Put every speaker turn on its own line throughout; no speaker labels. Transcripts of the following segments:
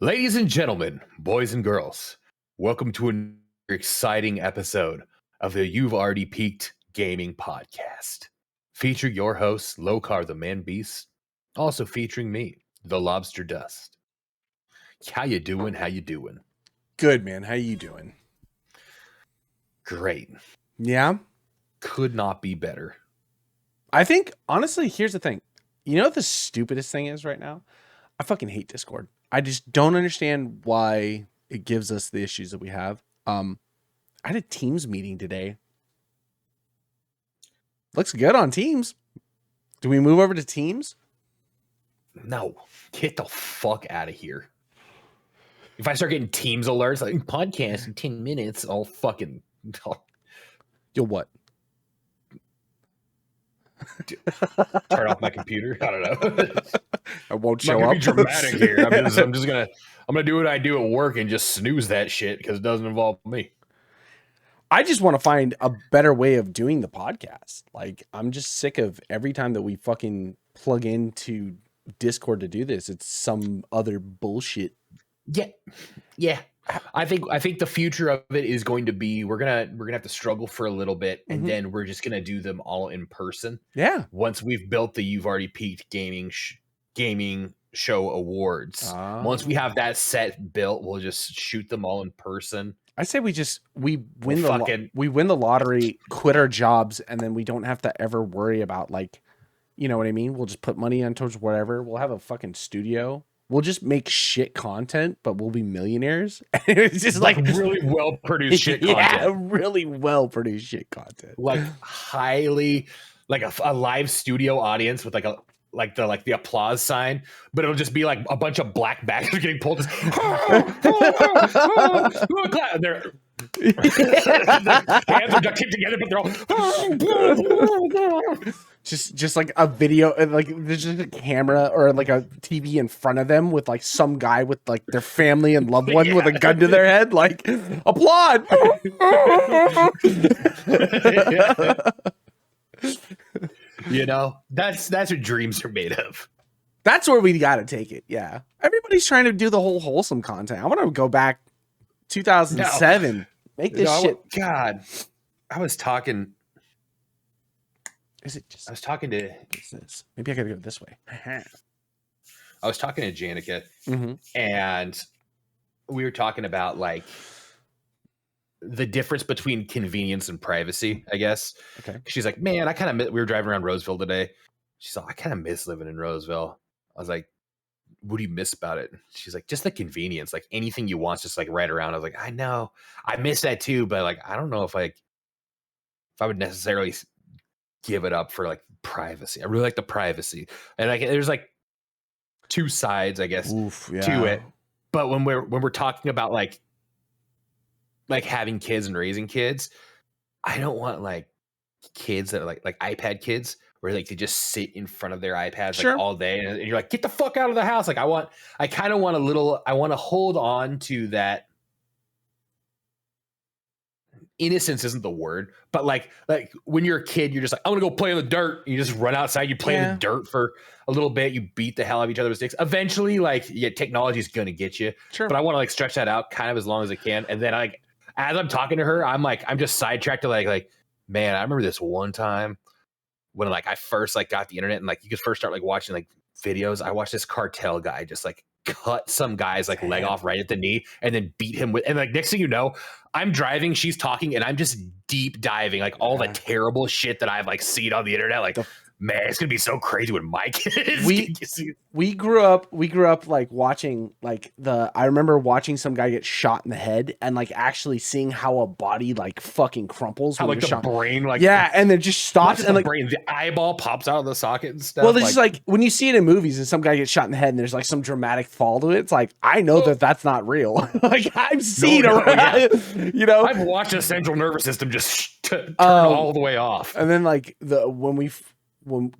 Ladies and gentlemen, boys and girls, welcome to an exciting episode of the You've Already Peaked Gaming Podcast. Featuring your host, Locarthemanbeast, also featuring me, DjLobsterDust. How you doing? How you doing?
Good, man. How you doing?
Great.
Yeah?
Could not be better.
I think, honestly, here's the thing. You know what the stupidest thing is right now? I fucking hate Discord. I just don't understand why it gives us the issues that we have. I had a Teams meeting today. Looks good on Teams. Do we move over to Teams?
No. Get the fuck out of here. If I start getting Teams alerts, like podcast in 10 minutes, I'll fucking...
You'll what?
Turn off my computer. I don't know.
I won't show up.
I'm not gonna be dramatic here. I'm gonna do what I do at work and just snooze that shit because it doesn't involve me.
I just want to find a better way of doing the podcast. Like, I'm just sick of every time that we fucking plug into Discord to do this, it's some other bullshit.
Yeah. I think the future of it is going to be we're gonna have to struggle for a little bit, and then we're just gonna do them all in person.
Yeah.
Once we've built the You've Already Peaked Gaming Show Awards, once we have that set built, we'll just shoot them all in person.
I say we win the lottery, quit our jobs, and then we don't have to ever worry about, like, you know what I mean? We'll just put money on towards whatever. We'll have a fucking studio. We'll just make shit content, but we'll be millionaires. It's just like
really well produced shit content.
Yeah, really well produced shit content.
Like highly, like a live studio audience with the applause sign, but it'll just be like a bunch of black bags getting pulled. Just, and their hands are ducked together, but they're all
just like a video, and like there's just a camera or like a TV in front of them with like some guy with like their family and loved one with a gun to their head, like applaud.
You know, that's what dreams are made of.
That's where we got to take it. Yeah. Everybody's trying to do the whole wholesome content. I want to go back 2007. No. Make this shit.
God, I was talking.
Is it just?
I was talking to.
This? Maybe I got to go this way.
I was talking to Janica, and we were talking about like the difference between convenience and privacy, I guess.
Okay.
She's like, man, I kind of we were driving around Roseville today. She's like, I kind of miss living in Roseville. I was like, what do you miss about it? She's like, just the convenience. Like anything you want, just like right around. I was like, I know, I miss that too, but like, I don't know if I would necessarily give it up for like privacy. I really like the privacy, and like, there's like two sides, I guess, to it. But when we're talking about like having kids and raising kids, I don't want like kids that are like iPad kids where like they just sit in front of their iPads like all day, and you're like, get the fuck out of the house. Like I want to hold on to that. Innocence isn't the word, but like when you're a kid, you're just like, I'm gonna go play in the dirt. You just run outside, you play in the dirt for a little bit, you beat the hell out of each other with sticks. Eventually, like, yeah, technology is gonna get you.
Sure.
But I want to like stretch that out kind of as long as I can. And then like as I'm talking to her, I'm just sidetracked to like, man, I remember this one time when like I first like got the internet and like you could first start like watching like videos. I watched this cartel guy just like cut some guy's like leg off right at the knee and then beat him with, and like next thing you know, I'm driving, she's talking, and I'm just deep diving like all the terrible shit that I've like seen on the internet. Like, Man, it's gonna be so crazy when my kids.
We grew up like watching like I remember watching some guy get shot in the head and like actually seeing how a body like fucking crumples.
How like the brain like
and then just stops and like
the eyeball pops out of the socket and stuff.
Well, it's just like when you see it in movies and some guy gets shot in the head and there's like some dramatic fall to it. It's like I know that that's not real. Like I've seen you know,
I've watched a central nervous system just turn all the way off.
And then like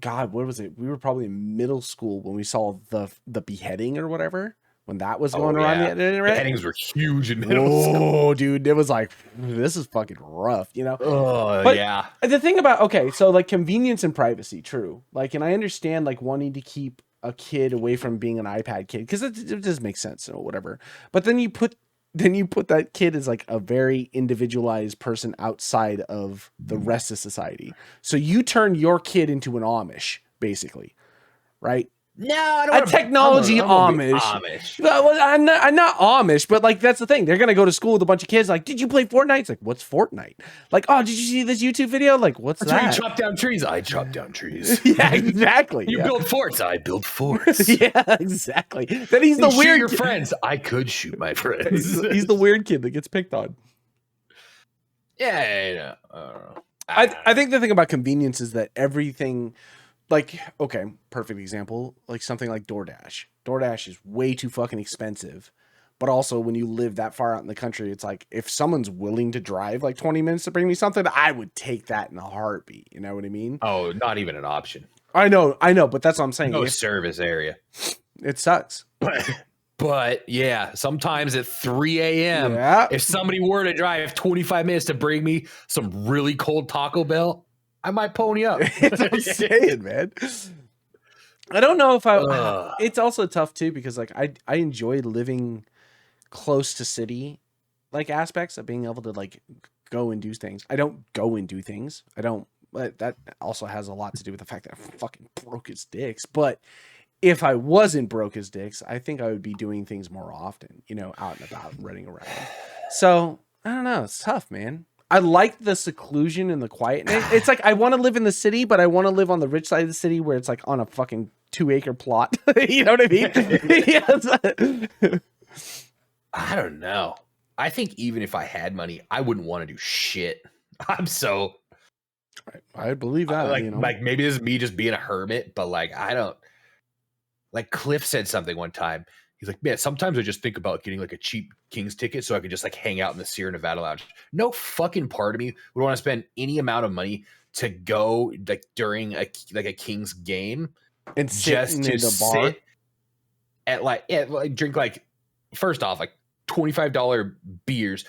God, what was it? We were probably in middle school when we saw the beheading or whatever. When that was going around the internet.
Beheadings were huge in middle school.
Oh, dude, it was like, this is fucking rough, you know?
But yeah.
The thing about, so like convenience and privacy, true. Like, and I understand like wanting to keep a kid away from being an iPad kid because it does make sense or whatever. But then you put that kid as like a very individualized person outside of the rest of society. So you turn your kid into an Amish, basically, right?
No, I don't want
technology Amish. Well, I'm not Amish, but like that's the thing. They're gonna go to school with a bunch of kids. Like, did you play Fortnite? It's like, what's Fortnite? Like, oh, did you see this YouTube video? Like, what's that?
You chop down trees. I chop down trees.
Yeah, exactly.
You build forts. I build forts.
Yeah, exactly. Then he's the weird.
Shoot your friends. I could shoot my friends.
He's the weird kid that gets picked on.
Yeah, I don't know.
I think the thing about convenience is that everything. Like, okay, perfect example, like something like DoorDash. DoorDash is way too fucking expensive. But also when you live that far out in the country, it's like if someone's willing to drive like 20 minutes to bring me something, I would take that in a heartbeat. You know what I mean?
Oh, not even an option.
I know, but that's what I'm saying.
No service area.
It sucks.
But yeah, sometimes at 3 a.m., if somebody were to drive 25 minutes to bring me some really cold Taco Bell, I might pony up.
That's what I'm saying, man. I don't know if it's also tough too because like I enjoy living close to city like aspects of being able to like go and do things. I don't go and do things. But that also has a lot to do with the fact that I fucking broke his dicks. But if I wasn't broke his dicks, I think I would be doing things more often, you know, out and about and running around. So I don't know. It's tough, man. I like the seclusion and the quietness. It's like I want to live in the city, but I want to live on the rich side of the city where it's like on a fucking 2-acre plot. You know what I mean?
I don't know. I think even if I had money, I wouldn't want to do shit. I'm so.
I believe that.
Like maybe this is me just being a hermit, but like I don't. Like Cliff said something one time. He's like, man, sometimes I just think about getting like a cheap Kings ticket so I could just like hang out in the Sierra Nevada Lounge. No fucking part of me would want to spend any amount of money to go like during a Kings game
and just to sit
at like drink like first off like $25 beers.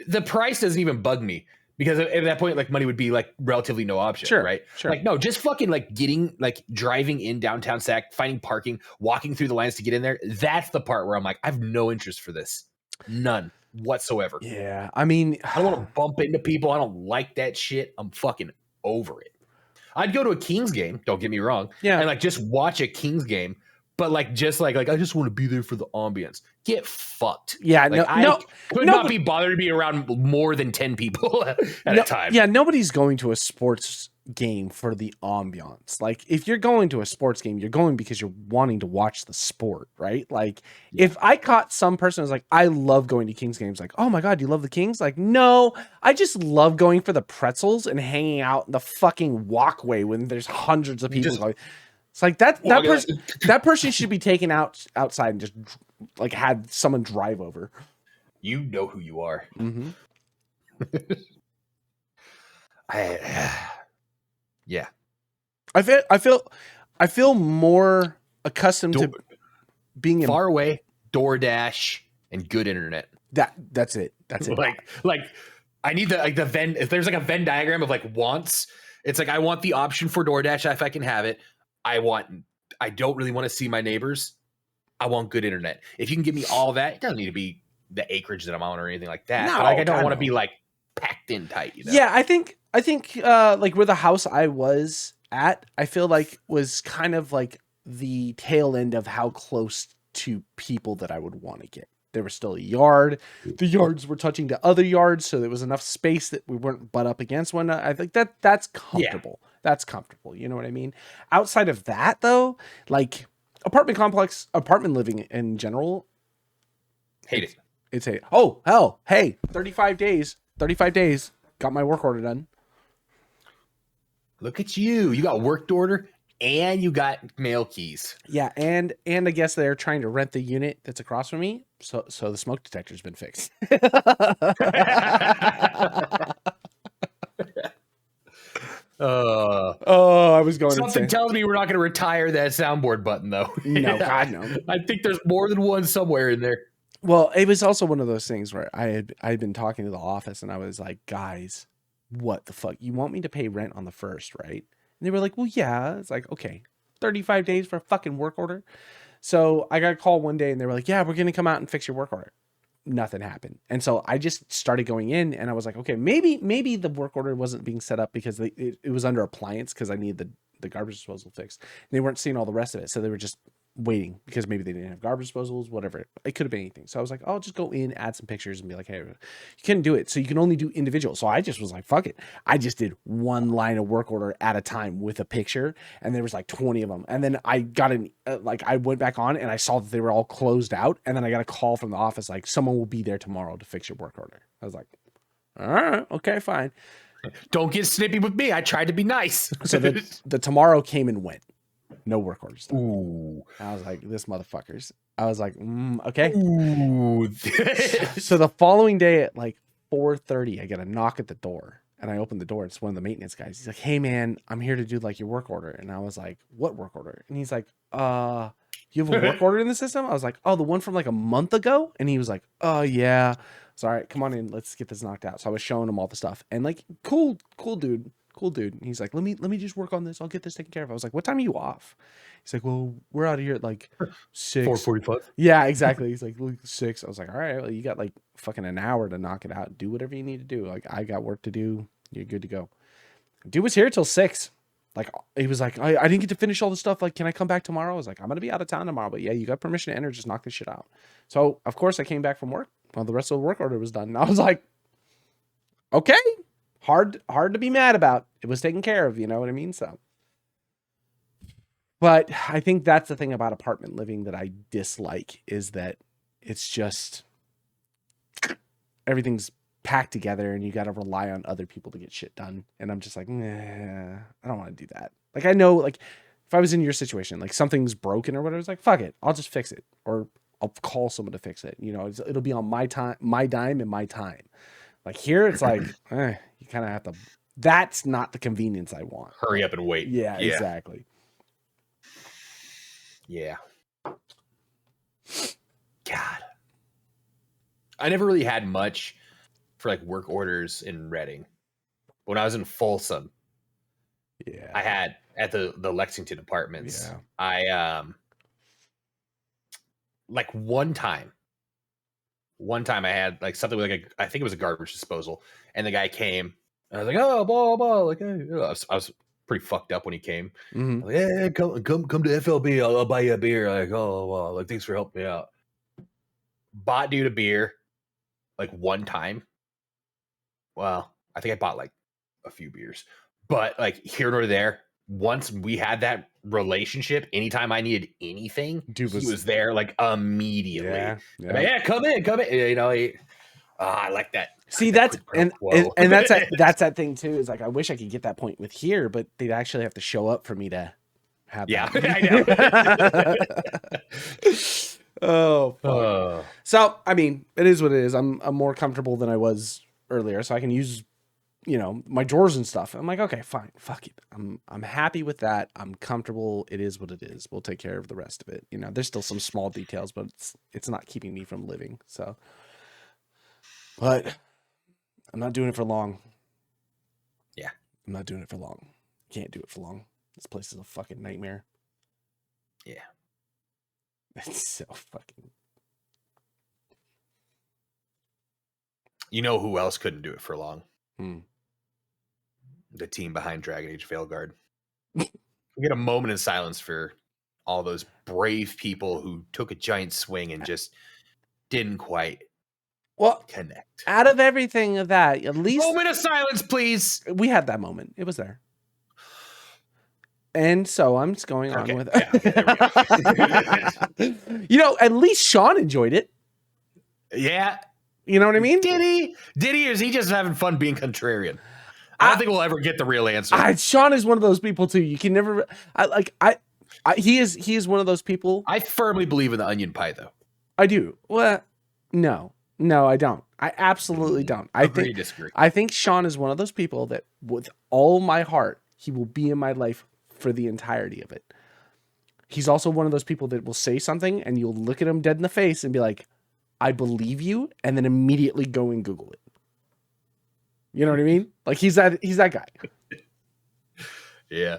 The price doesn't even bug me. Because at that point, like money would be like relatively no option, right?
Sure.
Like no, just fucking like driving in downtown Sac, finding parking, walking through the lines to get in there. That's the part where I'm like, I have no interest for this, none whatsoever.
Yeah, I mean,
I don't want to bump into people. I don't like that shit. I'm fucking over it. I'd go to a Kings game. Don't get me wrong.
Yeah,
and like just watch a Kings game. But like just like I just want to be there for the ambience. Get fucked.
Yeah,
like, I could not be bothered to be around more than 10 people at a time.
Yeah, nobody's going to a sports game for the ambiance. Like if you're going to a sports game, you're going because you're wanting to watch the sport, right? Like if I caught some person who's like, I love going to Kings games, like, oh my God, do you love the Kings? Like, no, I just love going for the pretzels and hanging out in the fucking walkway when there's hundreds of people going. It's like that person should be taken outside and just like had someone drive over.
You know who you are.
Mm-hmm.
Yeah.
I feel more accustomed to being
far away, DoorDash, and good internet.
That's it.
Like I need the Venn. If there's like a Venn diagram of like wants, it's like I want the option for DoorDash if I can have it. I don't really want to see my neighbors. I want good internet. If you can give me all that, it doesn't need to be the acreage that I'm on or anything like that.
No,
but like I don't want to be like packed in tight. You know?
Yeah, I think like where the house I was at, I feel like was kind of like the tail end of how close to people that I would want to get. There was still a yard. The yards were touching to other yards, so there was enough space that we weren't butt up against one another. I think that's comfortable. Yeah. That's comfortable. You know what I mean? Outside of that, though, like apartment living in general,
hate it.
It's oh, hell, hey, 35 days. 35 days. Got my work order done.
Look at you. You got work order and you got mail keys.
Yeah, and I guess they're trying to rent the unit that's across from me. So the smoke detector's been fixed. I was going
something
insane.
Tells me we're not going to retire that soundboard button, though.
No, God, no.
I think there's more than one somewhere in there.
Well, it was also one of those things where I had been talking to the office and I was like, guys, what the fuck? You want me to pay rent on the 1st, right? And they were like, well, yeah. It's like, okay, 35 days for a fucking work order. So I got a call one day and they were like, yeah, we're going to come out and fix your work order. Nothing happened. And so I just started going in and I was like, okay, maybe the work order wasn't being set up because it was under appliance because I needed the garbage disposal fixed. And they weren't seeing all the rest of it. So they were just waiting because maybe they didn't have garbage disposals, whatever. It could have been anything. So I was like, I'll just go in, add some pictures and be like, hey, you couldn't do it. So you can only do individual. So I just was like, fuck it. I just did one line of work order at a time with a picture. And there was like 20 of them. And then I got I went back on and I saw that they were all closed out. And then I got a call from the office, like someone will be there tomorrow to fix your work order. I was like, all right, okay, fine.
Don't get snippy with me. I tried to be nice.
So the tomorrow came and went. No work orders done.
Ooh.
I was like, this motherfuckers. I was like, okay.
Ooh.
So the following day at like 4:30, I get a knock at the door and I open the door. It's one of the maintenance guys. He's like, hey man, I'm here to do like your work order. And I was like, what work order? And he's like, you have a work order in the system? I was like, oh, the one from like a month ago? And he was like, oh yeah. It's all right. Come on in. Let's get this knocked out. So I was showing him all the stuff and like, cool dude. Cool dude. And he's like, let me just work on this. I'll get this taken care of. I was like, what time are you off? He's like, well, we're out of here at like 6.
4:45.
Yeah, exactly. He's like, look, 6. I was like, all right, well, you got like fucking an hour to knock it out. Do whatever you need to do. Like, I got work to do. You're good to go. Dude was here till 6. Like, he was like, I didn't get to finish all the stuff. Like, can I come back tomorrow? I was like, I'm going to be out of town tomorrow. But yeah, you got permission to enter. Just knock this shit out. So, of course, I came back from work. Well, the rest of the work order was done. And I was like, okay. Hard to be mad about. It was taken care of, you know what I mean? So, but I think that's the thing about apartment living that I dislike is that it's just everything's packed together and you got to rely on other people to get shit done. And I'm just like, nah, I don't want to do that. Like, I know, like, if I was in your situation, like something's broken or whatever, it's like, fuck it, I'll just fix it, or I'll call someone to fix it. You know, it'll be on my time, my dime, and my time. Like here, it's like, you kind of have to, that's not the convenience I want.
Hurry up and wait.
Yeah, exactly.
Yeah. God. I never really had much for like work orders in Reading. When I was in Folsom,
yeah,
I had at the Lexington apartments.
Yeah.
I like one time I had like something with like I think it was a garbage disposal, and the guy came and I was like, oh, blah blah, like hey. I was pretty fucked up when he came.
Mm-hmm.
Like, hey, come to FLB, I'll buy you a beer. Like, oh wow, like thanks for helping me out. Bought dude a beer like one time. Well, I think I bought like a few beers, but like here nor there. Once we had that relationship, anytime I needed anything, dude he was there like immediately. Yeah. Like, yeah, come in. You know, I like that.
See, that's and that's that thing too. Is like I wish I could get that point with here, but they'd actually have to show up for me to have.
Yeah,
that. I know. Oh, fuck. So I mean, it is what it is. I'm more comfortable than I was earlier, so I can use, you know, my drawers and stuff. I'm like, okay, fine, fuck it. I'm happy with that. I'm comfortable. It is what it is. We'll take care of the rest of it. You know, there's still some small details, but it's not keeping me from living. So, but I'm not doing it for long.
Yeah,
I'm not doing it for long. Can't do it for long. This place is a fucking nightmare.
Yeah,
it's so fucking.
You know who else couldn't do it for long?
Hmm.
The team behind Dragon Age Veilguard. We get a moment of silence for all those brave people who took a giant swing and just didn't quite connect.
Out of everything of that, at least
moment of silence, please.
We had that moment. It was there. And so I'm just going on with
it.
Yeah, at least Sean enjoyed it.
Yeah.
You know what I mean?
Did he? Or is he just having fun being contrarian? I don't think we'll ever get the real answer.
Sean is one of those people too. You can never. He is one of those people.
I firmly believe in the onion pie, though.
I do. Well, no, I don't. I absolutely don't.
Disagree.
I think Sean is one of those people that, with all my heart, he will be in my life for the entirety of it. He's also one of those people that will say something and you'll look at him dead in the face and be like, I believe you, and then immediately go and Google it. You know what I mean? Like he's that guy.
Yeah.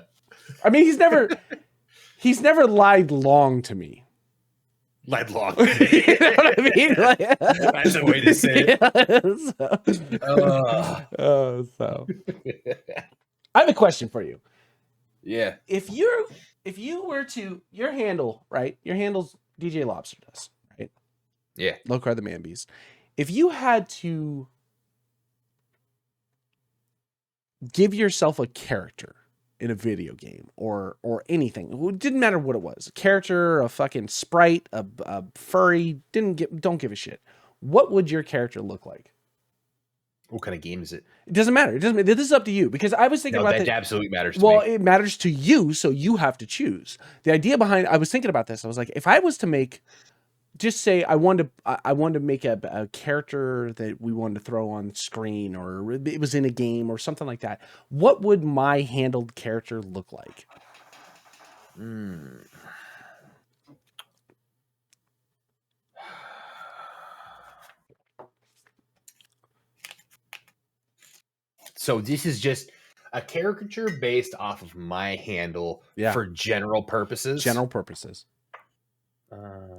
I mean, he's never lied long to me.
Lied long.
You know what I mean? Like,
that's a way to say it.
So. I have a question for you.
Yeah.
If you were to, your handle, right? Your handle's DjLobsterDust, right?
Yeah.
Locarthemanbeast. If you had to give yourself a character in a video game or anything, it didn't matter what it was, a character, a fucking sprite, a furry, don't give a shit. What would your character look like?
What kind of game is it?
It doesn't matter. This is up to you, because I was thinking about
that. Absolutely matters to
me.
It
matters to you, so you have to choose. The idea behind, I was thinking about this. I was like, if I was to make, just say I wanted to make a character that we wanted to throw on screen, or it was in a game or something like that, what would my handled character look like?
So this is just a caricature based off of my handle for general purposes.
General purposes.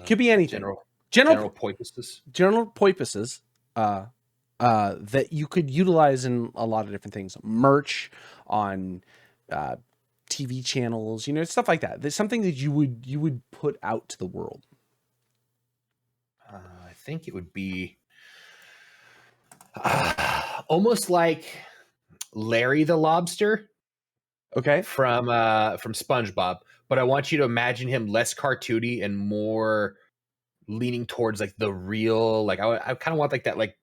Could be anything.
General purposes.
General purposes. That you could utilize in a lot of different things. Merch on TV channels, stuff like that. There's something that you would put out to the world.
I think it would be almost like Larry the Lobster.
Okay.
From SpongeBob, but I want you to imagine him less cartoony and more leaning towards like the real, like I kind of want like that like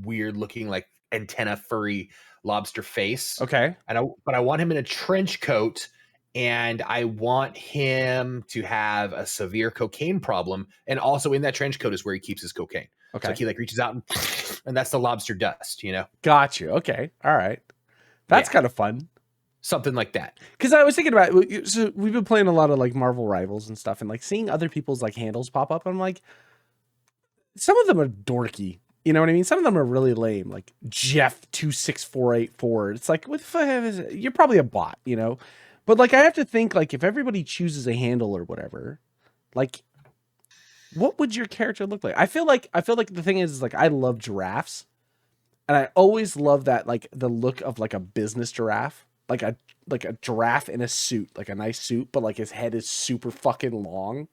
weird looking like antenna furry lobster face.
Okay.
But I want him in a trench coat, and I want him to have a severe cocaine problem, and also in that trench coat is where he keeps his cocaine. Okay. So he like reaches out and that's the lobster dust,
Got you. Okay. All right. That's kind of fun.
Something like that.
Because I was thinking about, so we've been playing a lot of like Marvel Rivals and stuff, and like seeing other people's like handles pop up. I'm like, some of them are dorky. You know what I mean? Some of them are really lame, like Jeff26484. It's like, what the fuck is it? You're probably a bot, But like, I have to think, like, if everybody chooses a handle or whatever, like, what would your character look like? I feel like the thing is like, I love giraffes, and I always love that, like, the look of like a business giraffe, like a giraffe in a suit, like a nice suit, but like his head is super fucking long.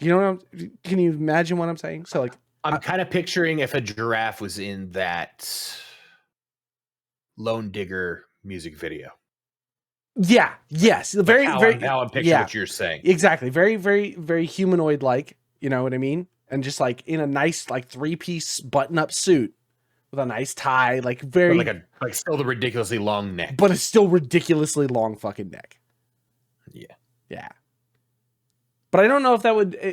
You know, can you imagine what I'm saying? So like,
I'm kind of picturing if a giraffe was in that Lone Digger music video.
Yeah. Yes. Very,
how I'm picturing what you're saying.
Exactly. Very, very, very humanoid like. You know what I mean? And just like in a nice like 3-piece button-up suit with a nice tie, like very
like still the ridiculously long neck,
but it's still ridiculously long fucking neck.
Yeah.
Yeah. But I don't know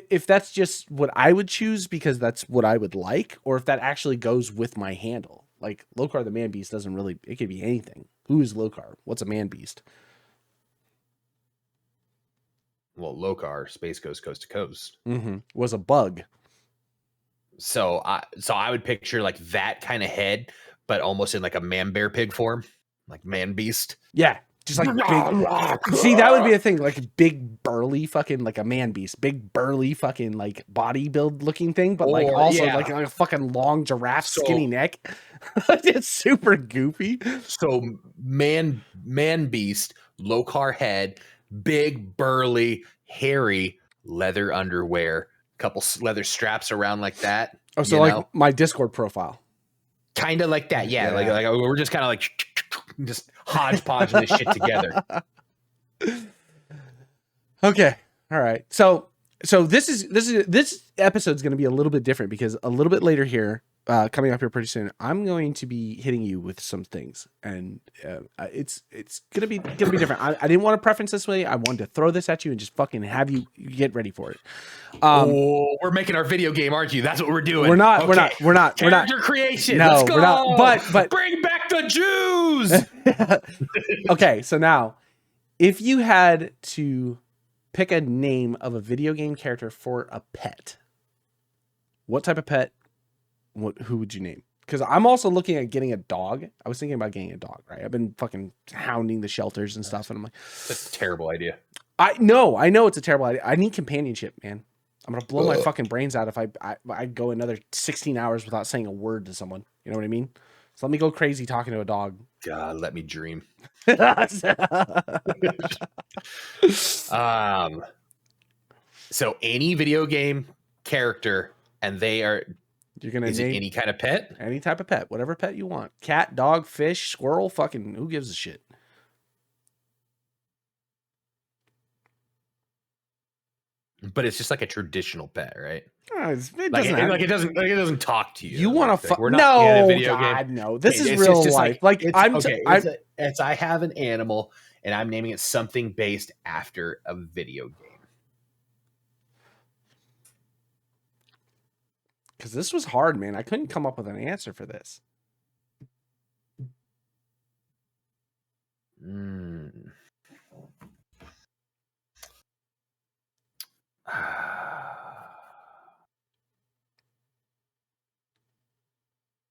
if that's just what I would choose because that's what I would like, or if that actually goes with my handle. Like Locarthemanbeast doesn't really, it could be anything. Who is Locar? What's a man beast?
Well, Locar, Space Ghost Coast to Coast,
was a bug.
So I would picture like that kind of head, but almost in like a man bear pig form, like man beast.
Yeah. Just like big. See, that would be a thing, like big burly fucking, like a man beast, big burly fucking like body build looking thing, but like also like a fucking long giraffe skinny neck. It's super goofy.
So man beast, Locar head, big burly, hairy, leather underwear, couple leather straps around like that.
Oh, so like my Discord profile.
Kind of like that, yeah. Like we're just kind of like hodgepodge this shit together.
Okay. All right. So this episode's going to be a little bit different because a little bit later here, coming up here pretty soon, I'm going to be hitting you with some things, and it's gonna be different. I didn't want to preference this way. I wanted to throw this at you and just fucking have you get ready for it.
We're making our video game, aren't you? That's what we're doing.
We're not. Okay. We're not.
Character creation.
No,
let's go.
We're not. But
bring back the Jews.
Okay, so now, if you had to pick a name of a video game character for a pet, what type of pet? Who would you name? Because I'm also looking at getting a dog. I was thinking about getting a dog, right? I've been fucking hounding the shelters and stuff, and I'm like,
that's a terrible idea.
I know it's a terrible idea. I need companionship, man. I'm gonna blow my fucking brains out if I go another 16 hours without saying a word to someone. You know what I mean? So let me go crazy talking to a dog.
God, let me dream. So any video game character, and they are.
You're gonna
name any kind of pet?
Any type of pet, whatever pet you want. Cat, dog, fish, squirrel, fucking who gives a shit?
But it's just like a traditional pet, right?
It
doesn't talk to you.
You want to fuck? No, God, no. This is real life.
I have an animal, and I'm naming it something based after a video game.
Because this was hard, man. I couldn't come up with an answer for this.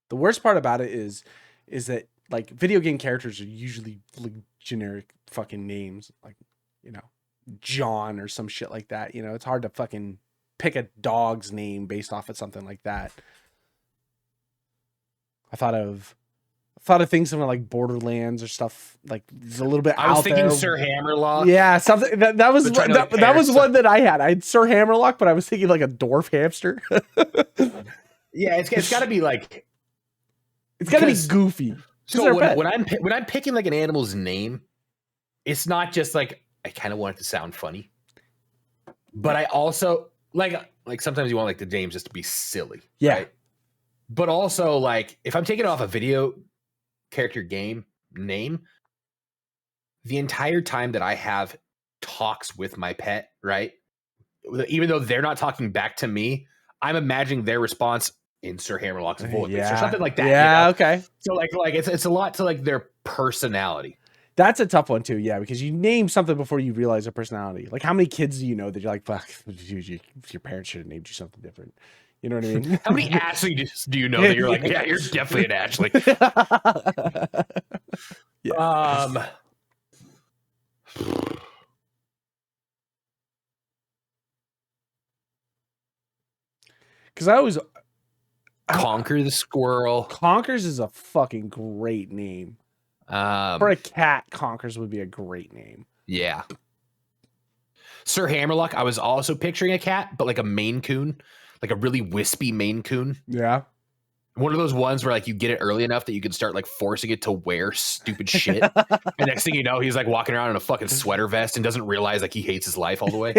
The worst part about it is that like video game characters are usually like generic fucking names, like, you know, John or some shit like that. You know, it's hard to fucking pick a dog's name based off of something like that. I thought of things from like Borderlands or stuff like it's a little bit.
I was thinking Sir Hammerlock.
Yeah, something that was that was one that I had. I had Sir Hammerlock, but I was thinking like a dwarf hamster.
Yeah, it's got to be like.
It's got to be goofy.
So when I'm picking like an animal's name, it's not just like I kind of want it to sound funny, but I also like sometimes you want like the names just to be silly.
Yeah.
Right? But also like if I'm taking off a video character game name, the entire time that I have talks with my pet, right? Even though they're not talking back to me, I'm imagining their response in Sir Hammerlock's voice or something like that.
Yeah,
you know?
Okay.
So like it's a lot to like their personality.
That's a tough one too, yeah, because you name something before you realize their personality. Like how many kids do you know that you're like, fuck, your parents should have named you something different. You know what I mean?
How many Ashleys do you know that you're like, yeah, you're definitely an Ashley?
Yeah. Because I always
Conquer the Squirrel.
Conkers is a fucking great name. For a cat, Conkers would be a great name.
Yeah. Sir Hammerlock, I was also picturing a cat, but like a Maine Coon, like a really wispy Maine Coon.
Yeah.
One of those ones where like you get it early enough that you can start like forcing it to wear stupid shit. And next thing you know, he's like walking around in a fucking sweater vest and doesn't realize like he hates his life all the way.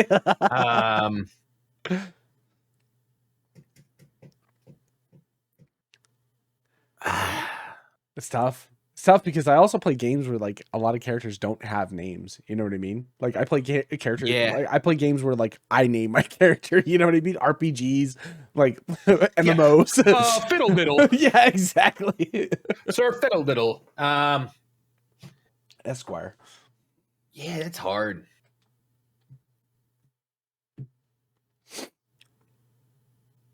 It's tough. It's tough because I also play games where like a lot of characters don't have names. You know what I mean? Like I play characters.
Yeah.
I play games where like I name my character. You know what I mean? RPGs, like MMOs.
Yeah. Fiddle Diddle.
Yeah, exactly.
Sir Fiddle Diddle.
Esquire.
Yeah, it's hard.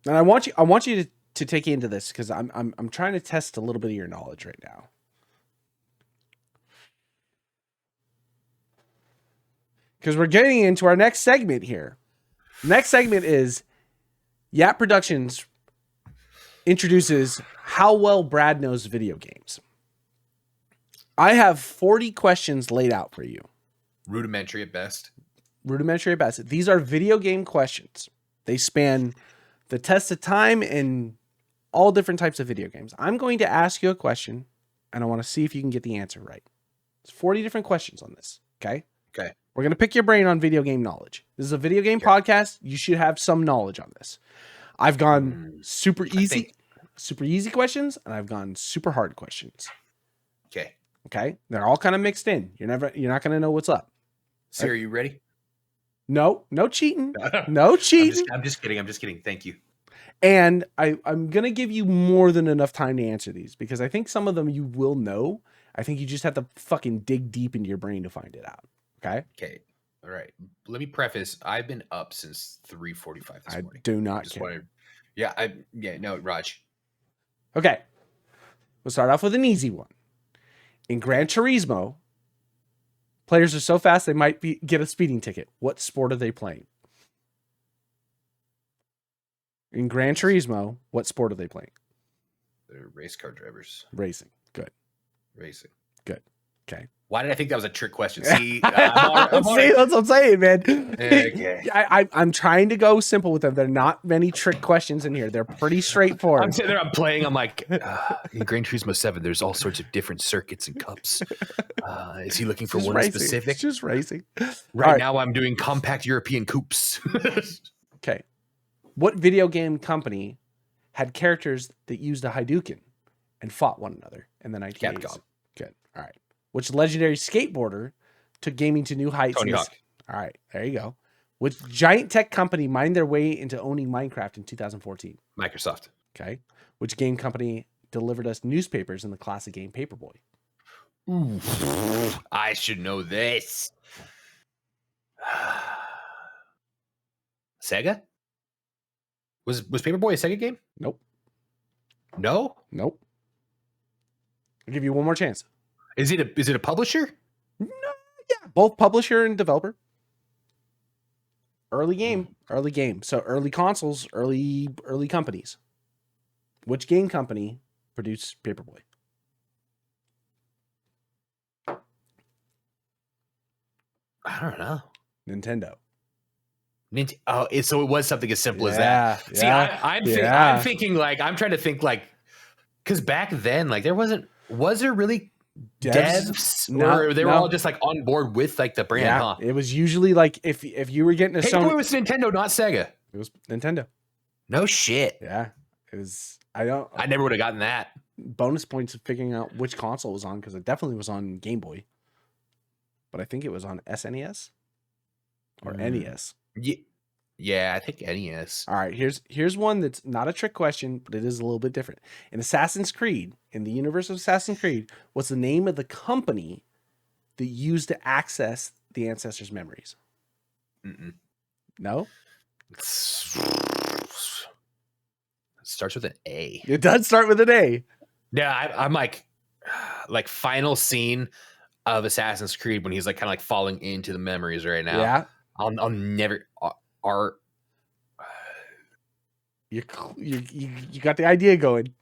And I want you to take into this because I'm trying to test a little bit of your knowledge right now. Because we're getting into our next segment here. Next segment is Yap Productions introduces how well Brad knows video games. I have 40 questions laid out for you.
Rudimentary at best.
Rudimentary at best. These are video game questions. They span the test of time and all different types of video games. I'm going to ask you a question, and I want to see if you can get the answer right. There's 40 different questions on this. Okay.
Okay.
We're going to pick your brain on video game knowledge. This is a video game podcast. You should have some knowledge on this. I've gone super easy questions, and I've gone super hard questions.
Okay.
Okay. They're all kind of mixed in. You're not going to know what's up.
So are you ready?
No cheating. No cheating.
I'm just kidding. Thank you.
And I'm going to give you more than enough time to answer these because I think some of them you will know. I think you just have to fucking dig deep into your brain to find it out. Okay.
Okay. All right. Let me preface. I've been up since 3:45 this morning.
I do not care.
No, Raj.
Okay. We'll start off with an easy one. In Gran Turismo, players are so fast they might get a speeding ticket. What sport are they playing? In Gran Turismo, what sport are they playing?
They're race car drivers.
Racing. Good.
Racing.
Good. Okay.
Why did I think that was a trick question?
See, see, that's what I'm saying, man.
Okay.
I'm trying to go simple with them. There are not many trick questions in here. They're pretty straightforward.
I'm sitting there, I'm playing. I'm like, in Gran Turismo 7, there's all sorts of different circuits and cups. Is he looking for one
racing.
specific?
It's just racing.
Right now, I'm doing compact European coupes.
Okay. What video game company had characters that used a Hadouken and fought one another in the 1980s?
Capcom.
Good. All right. Which legendary skateboarder took gaming to new heights?
Tony Hawk.
All right. There you go. Which giant tech company mined their way into owning Minecraft in 2014?
Microsoft.
Okay. Which game company delivered us newspapers in the classic game Paperboy?
Ooh, I should know this. Sega? Was Paperboy a Sega game?
Nope.
No?
Nope. I'll give you one more chance.
Is it a publisher?
No, yeah, both publisher and developer. Early game. So early consoles, early companies. Which game company produced Paperboy?
I don't know.
Nintendo.
So it was something as simple as that. See, I'm thinking like, I'm trying to think like, because back then, like was there really devs? Or they were all just like on board with like the brand, huh?
It was usually like if you were getting a
Paperboy was Nintendo, not Sega.
It was Nintendo.
No shit.
Yeah. It was,
I never would have gotten that.
Bonus points of figuring out which console it was on, because it definitely was on Game Boy. But I think it was on SNES or NES.
Yeah, I think NES.
All right, here's one that's not a trick question, but it is a little bit different. In Assassin's Creed, in the universe of Assassin's Creed, what's the name of the company that used to access the ancestors' memories? No?
It starts with an A.
It does start with an A.
Yeah, I'm like final scene of Assassin's Creed when he's like kind of like falling into the memories right now.
Yeah.
I'll never
you got the idea going.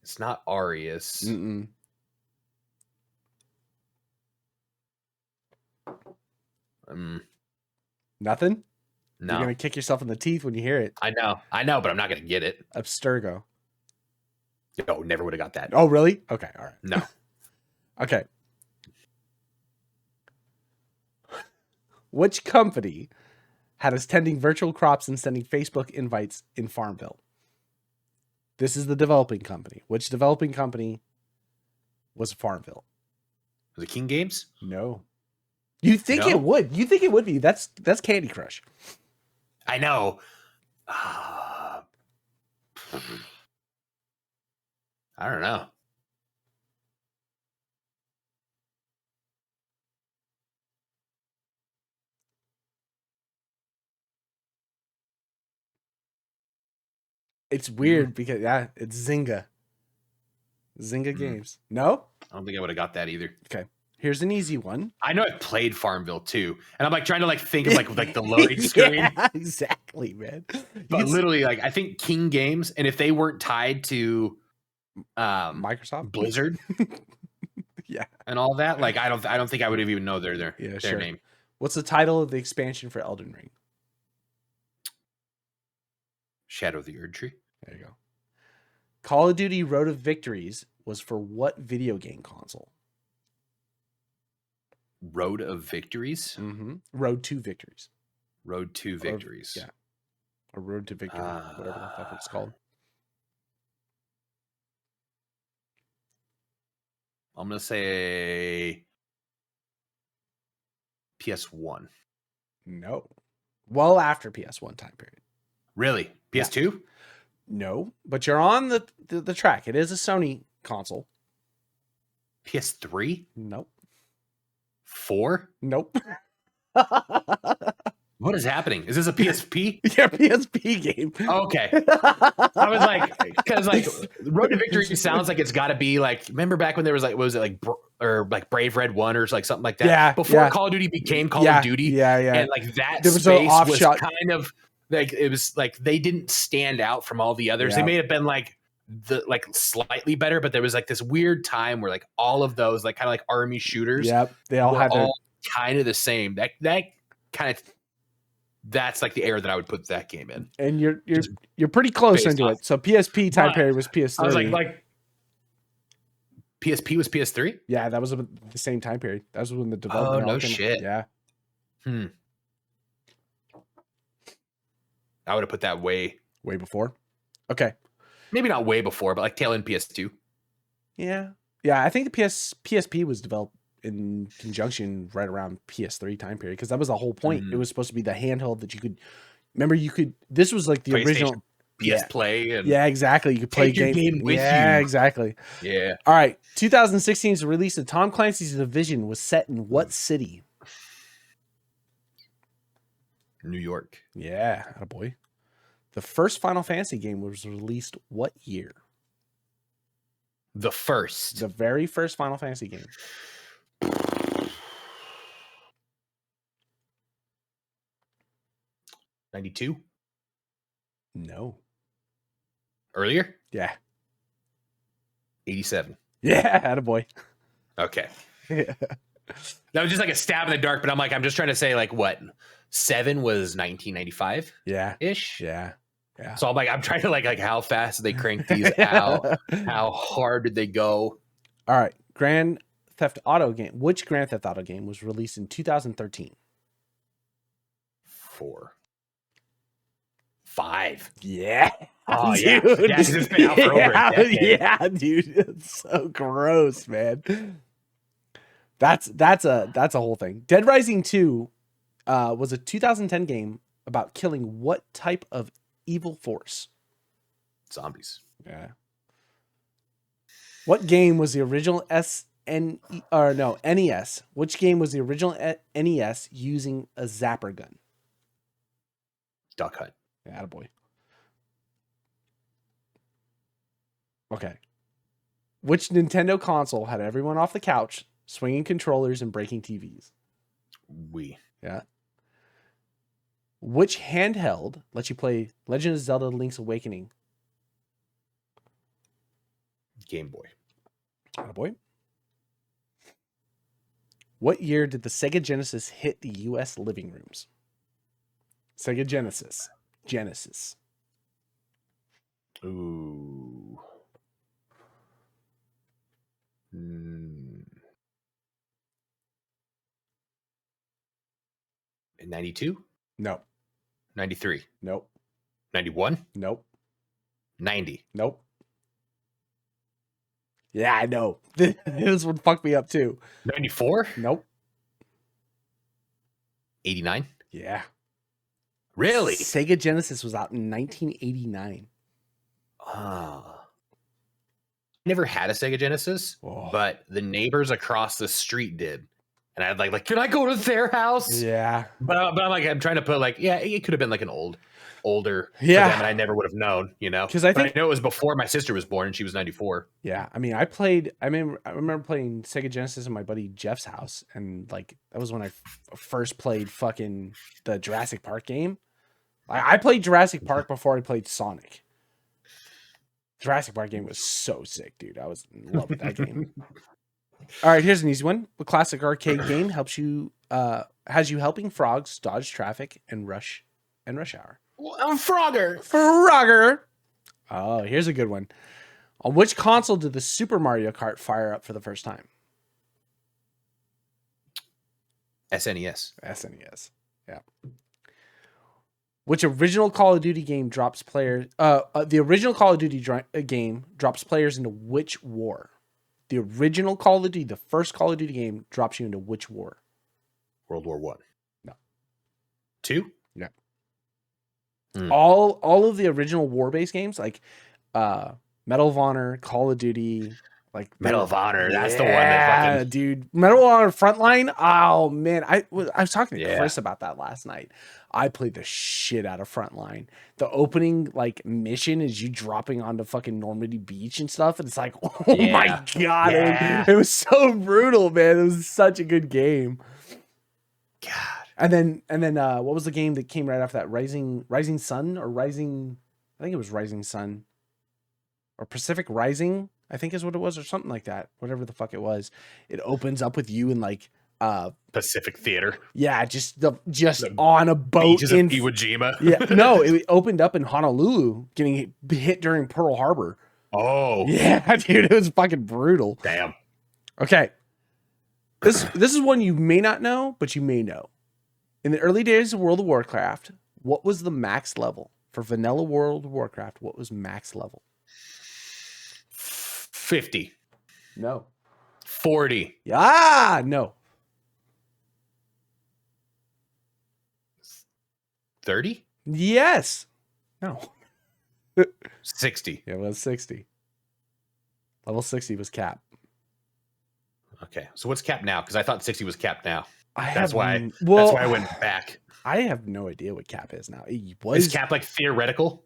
It's not Arius.
Nothing?
No.
You're gonna kick yourself in the teeth when you hear it.
I know, but I'm not gonna get it.
Abstergo.
No, never would have got that.
Oh, really? Okay, all right.
No.
Okay. Which company had us tending virtual crops and sending Facebook invites in Farmville? This is the developing company. Which developing company was Farmville?
Was it King Games?
No. You think it would? You think it would be? That's Candy Crush.
I know. I don't know.
It's weird because it's Zynga. Zynga Games. No?
I don't think I would have got that either.
Okay. Here's an easy one.
I know I've played Farmville too, and I'm like trying to like think of like the loading screen.
Yeah, exactly, man.
But literally, like I think King Games, and if they weren't tied to
Microsoft,
Blizzard,
yeah,
and all that, like I don't think I would even know their name.
What's the title of the expansion for Elden Ring?
Shadow of the Erd Tree.
There you go. Call of Duty Road of Victories was for what video game console?
Road of Victories?
Mm-hmm. Road to Victories.
Road to Victories.
Yeah. A Road to Victory, whatever the fuck it's called.
I'm going to say PS1.
No. Well after PS1 time period.
Really? PS2? Yeah.
No, but you're on the track. It is a Sony console.
PS3?
Nope.
4?
Nope.
What is happening? Is this a PSP?
Yeah, PSP game.
Okay. I was like, because like Road to Victory sounds like it's got to be like, remember back when there was like, what was it like Brave Red 1 or like something like that?
Yeah.
Before Call of Duty became Call of Duty.
Yeah, yeah.
And like that
there was
space was kind of like, it was like they didn't stand out from all the others. They may have been like slightly better, but there was like this weird time where like all of those like kind of like army shooters.
Yep. They all had
all kind of the same. That kind of. That's like the era that I would put that game in.
And you're pretty close into it. So PSP time period was PS3.
I was like PSP was PS3?
Yeah, that was the same time period. That was when the development.
Oh, no shit.
Yeah.
I would have put that way
before. Okay.
Maybe not way before, but like tail end PS2.
Yeah. Yeah, I think the PSP was developed in conjunction right around PS3 time period, because that was the whole point. It was supposed to be the handheld that you could remember. This was like the original
PS Play. And
yeah, exactly. You could play game with you. Yeah, exactly.
Yeah.
All right. 2016's release of Tom Clancy's Division was set in what city?
New York.
Yeah, attaboy. The first Final Fantasy game was released what year?
The
very first Final Fantasy game.
92?
No.
Earlier?
Yeah.
87.
Yeah, attaboy.
Okay. That was just like a stab in the dark, but I'm just trying to say like what? 7 was 1995?
Yeah.
Ish?
Yeah. Yeah.
So I'm trying to like how fast did they crank these out? How hard did they go?
All right. Grand Theft Auto game. Which Grand Theft Auto game was released in 2013?
4. 5.
Yeah.
Oh, dude. Yeah. It's been out for over a decade.
Yeah, dude. It's so gross, man. That's a whole thing. Dead Rising 2 was a 2010 game about killing what type of evil force?
Zombies.
Yeah. What game was the original NES? Which game was the original NES using a zapper gun?
Duck Hunt.
Yeah, attaboy. Okay. Which Nintendo console had everyone off the couch, swinging controllers and breaking TVs?
Wii.
Yeah. Which handheld lets you play Legend of Zelda Link's Awakening?
Game Boy.
Attaboy. What year did the Sega Genesis hit the U.S. living rooms? Sega Genesis.
Ooh. 92?
No.
93?
Nope.
91?
Nope.
90?
Nope. Yeah, I know. This would fuck me up too.
94?
Nope.
89?
Yeah.
Really?
Sega Genesis was out in 1989.
Never had a Sega Genesis, but the neighbors across the street did. And I'd like, can I go to their house?
Yeah.
But I'm trying to put like, yeah, it could have been like an older for
yeah,
them, and I never would have known, Because
I
know it was before my sister was born and she was 94.
Yeah. I mean, I remember playing Sega Genesis in my buddy Jeff's house, and like that was when I first played fucking the Jurassic Park game. I played Jurassic Park before I played Sonic. Jurassic Park game was so sick, dude. I was in love with that game. All right, here's an easy one. The classic arcade game has you helping frogs dodge traffic and rush hour.
I'm Frogger.
Frogger. Oh, here's a good one. On which console did the Super Mario Kart fire up for the first time?
SNES.
SNES. Yeah. Which original Call of Duty game drops players? The original Call of Duty game drops players into which war? The original Call of Duty, the first Call of Duty game, drops you into which war?
World War One.
No.
2?
No.
Hmm.
All of the original war-based games, like Medal of Honor, Call of Duty, like
Medal of Honor. That's the one that fucking...
dude. Medal of Honor Frontline. Oh man, I was talking to Chris about that last night. I played the shit out of Frontline. The opening like mission is you dropping onto fucking Normandy Beach and stuff, and it's like, oh my god, it was so brutal, man. It was such a good game.
God.
And then what was the game that came right after that? Rising Sun or Rising? I think it was Rising Sun or Pacific Rising, I think is what it was, or something like that. Whatever the fuck it was. It opens up with you in like
Pacific Theater.
Yeah, just on a boat in
Iwo Jima.
Yeah, no, it opened up in Honolulu, getting hit during Pearl Harbor.
Oh.
Yeah, dude, it was fucking brutal.
Damn.
Okay. This is one you may not know, but you may know. In the early days of World of Warcraft, what was the max level? For vanilla World of Warcraft, what was max level?
50.
No.
40.
Ah, no.
30?
Yes. No.
60.
Yeah, it was 60. Level 60 was cap.
Okay. So what's cap now? Because I thought 60 was cap now. That's why I went back.
I have no idea what cap is now. Is
cap like theoretical?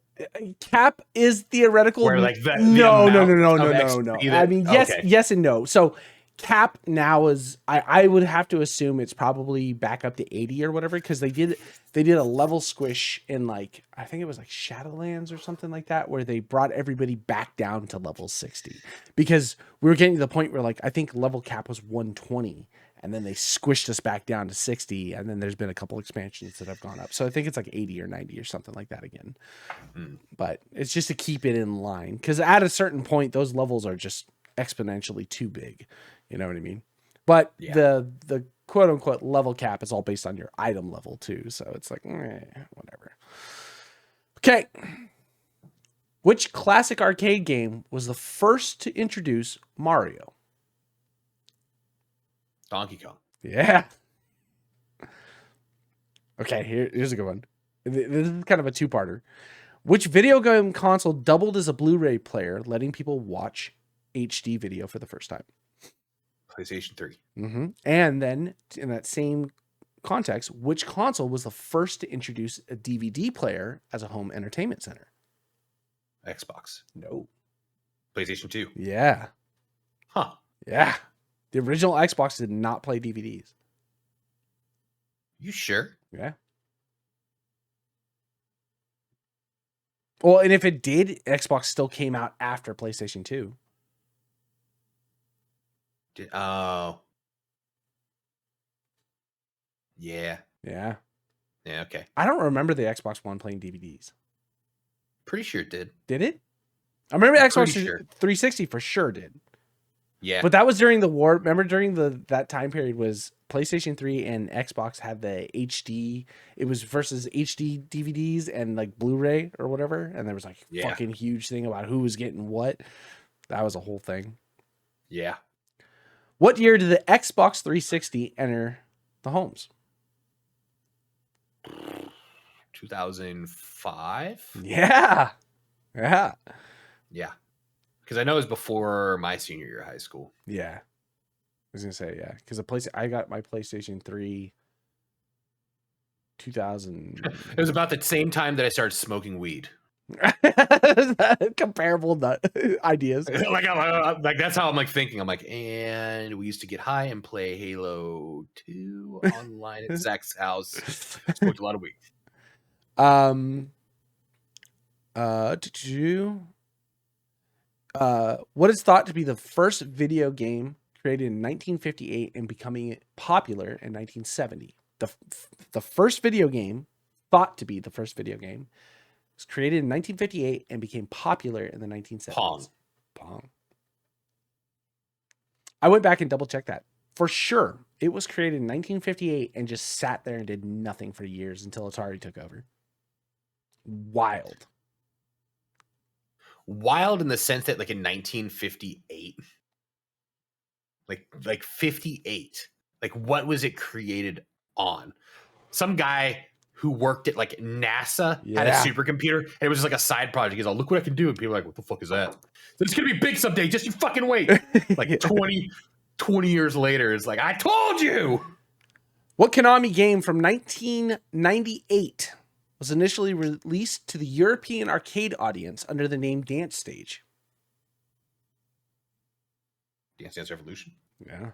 Cap is theoretical.
Where like
no. I mean, yes and no. So cap now is I would have to assume it's probably back up to 80 or whatever, because they did a level squish in like, I think it was like Shadowlands or something like that, where they brought everybody back down to level 60, because we were getting to the point where like I think level cap was 120, and then they squished us back down to 60, and then there's been a couple expansions that have gone up, so I think it's like 80 or 90 or something like that again. But it's just to keep it in line, because at a certain point those levels are just exponentially too big. You know what I mean? But the quote unquote level cap is all based on your item level too. So it's like, whatever. Okay. Which classic arcade game was the first to introduce Mario?
Donkey Kong.
Yeah. Okay, here's a good one. This is kind of a two-parter. Which video game console doubled as a Blu-ray player, letting people watch HD video for the first time?
PlayStation 3.
Mm-hmm. And then in that same context, which console was the first to introduce a DVD player as a home entertainment center?
Xbox.
No.
PlayStation 2.
Yeah.
Huh.
Yeah. The original Xbox did not play DVDs.
You sure?
Yeah. Well, and if it did, Xbox still came out after PlayStation 2.
Oh. Yeah.
Yeah.
Yeah, okay.
I don't remember the Xbox One playing DVDs.
Pretty sure it did.
Did it? I remember Xbox 360 for sure did.
Yeah.
But that was during the war. Remember during that time period was PlayStation 3 and Xbox had the HD. It was versus HD DVDs and like Blu-ray or whatever. And there was like fucking huge thing about who was getting what. That was a whole thing.
Yeah.
What year did the Xbox 360 enter the homes?
2005?
Yeah. Yeah.
Yeah. Because I know it was before my senior year of high school.
Yeah. I was going to say, yeah. Because I got my PlayStation 3 2000.
It was about the same time that I started smoking weed.
Comparable ideas.
like that's how I'm like thinking. I'm like, and we used to get high and play Halo 2 online at Zach's house. Smoked a lot of weed.
What is thought to be the first video game created in 1958 and becoming popular in 1970? The first video game, thought to be the first video game, was created in 1958 and became popular in the 1970s.
Pong.
Pong. I went back and double checked that. For sure, it was created in 1958 and just sat there and did nothing for years until Atari took over. Wild.
Wild in the sense that, like, in 1958, like 58, like, what was it created on? Some guy who worked at, like, NASA had a supercomputer, and it was just like a side project. He's all, look what I can do. And people are like, what the fuck is that? It's going to be big someday. Just you fucking wait. Like 20 years later, it's like, I told you.
What Konami game from 1998 was initially released to the European arcade audience under the name Dance Stage?
Dance Dance Revolution.
Yeah.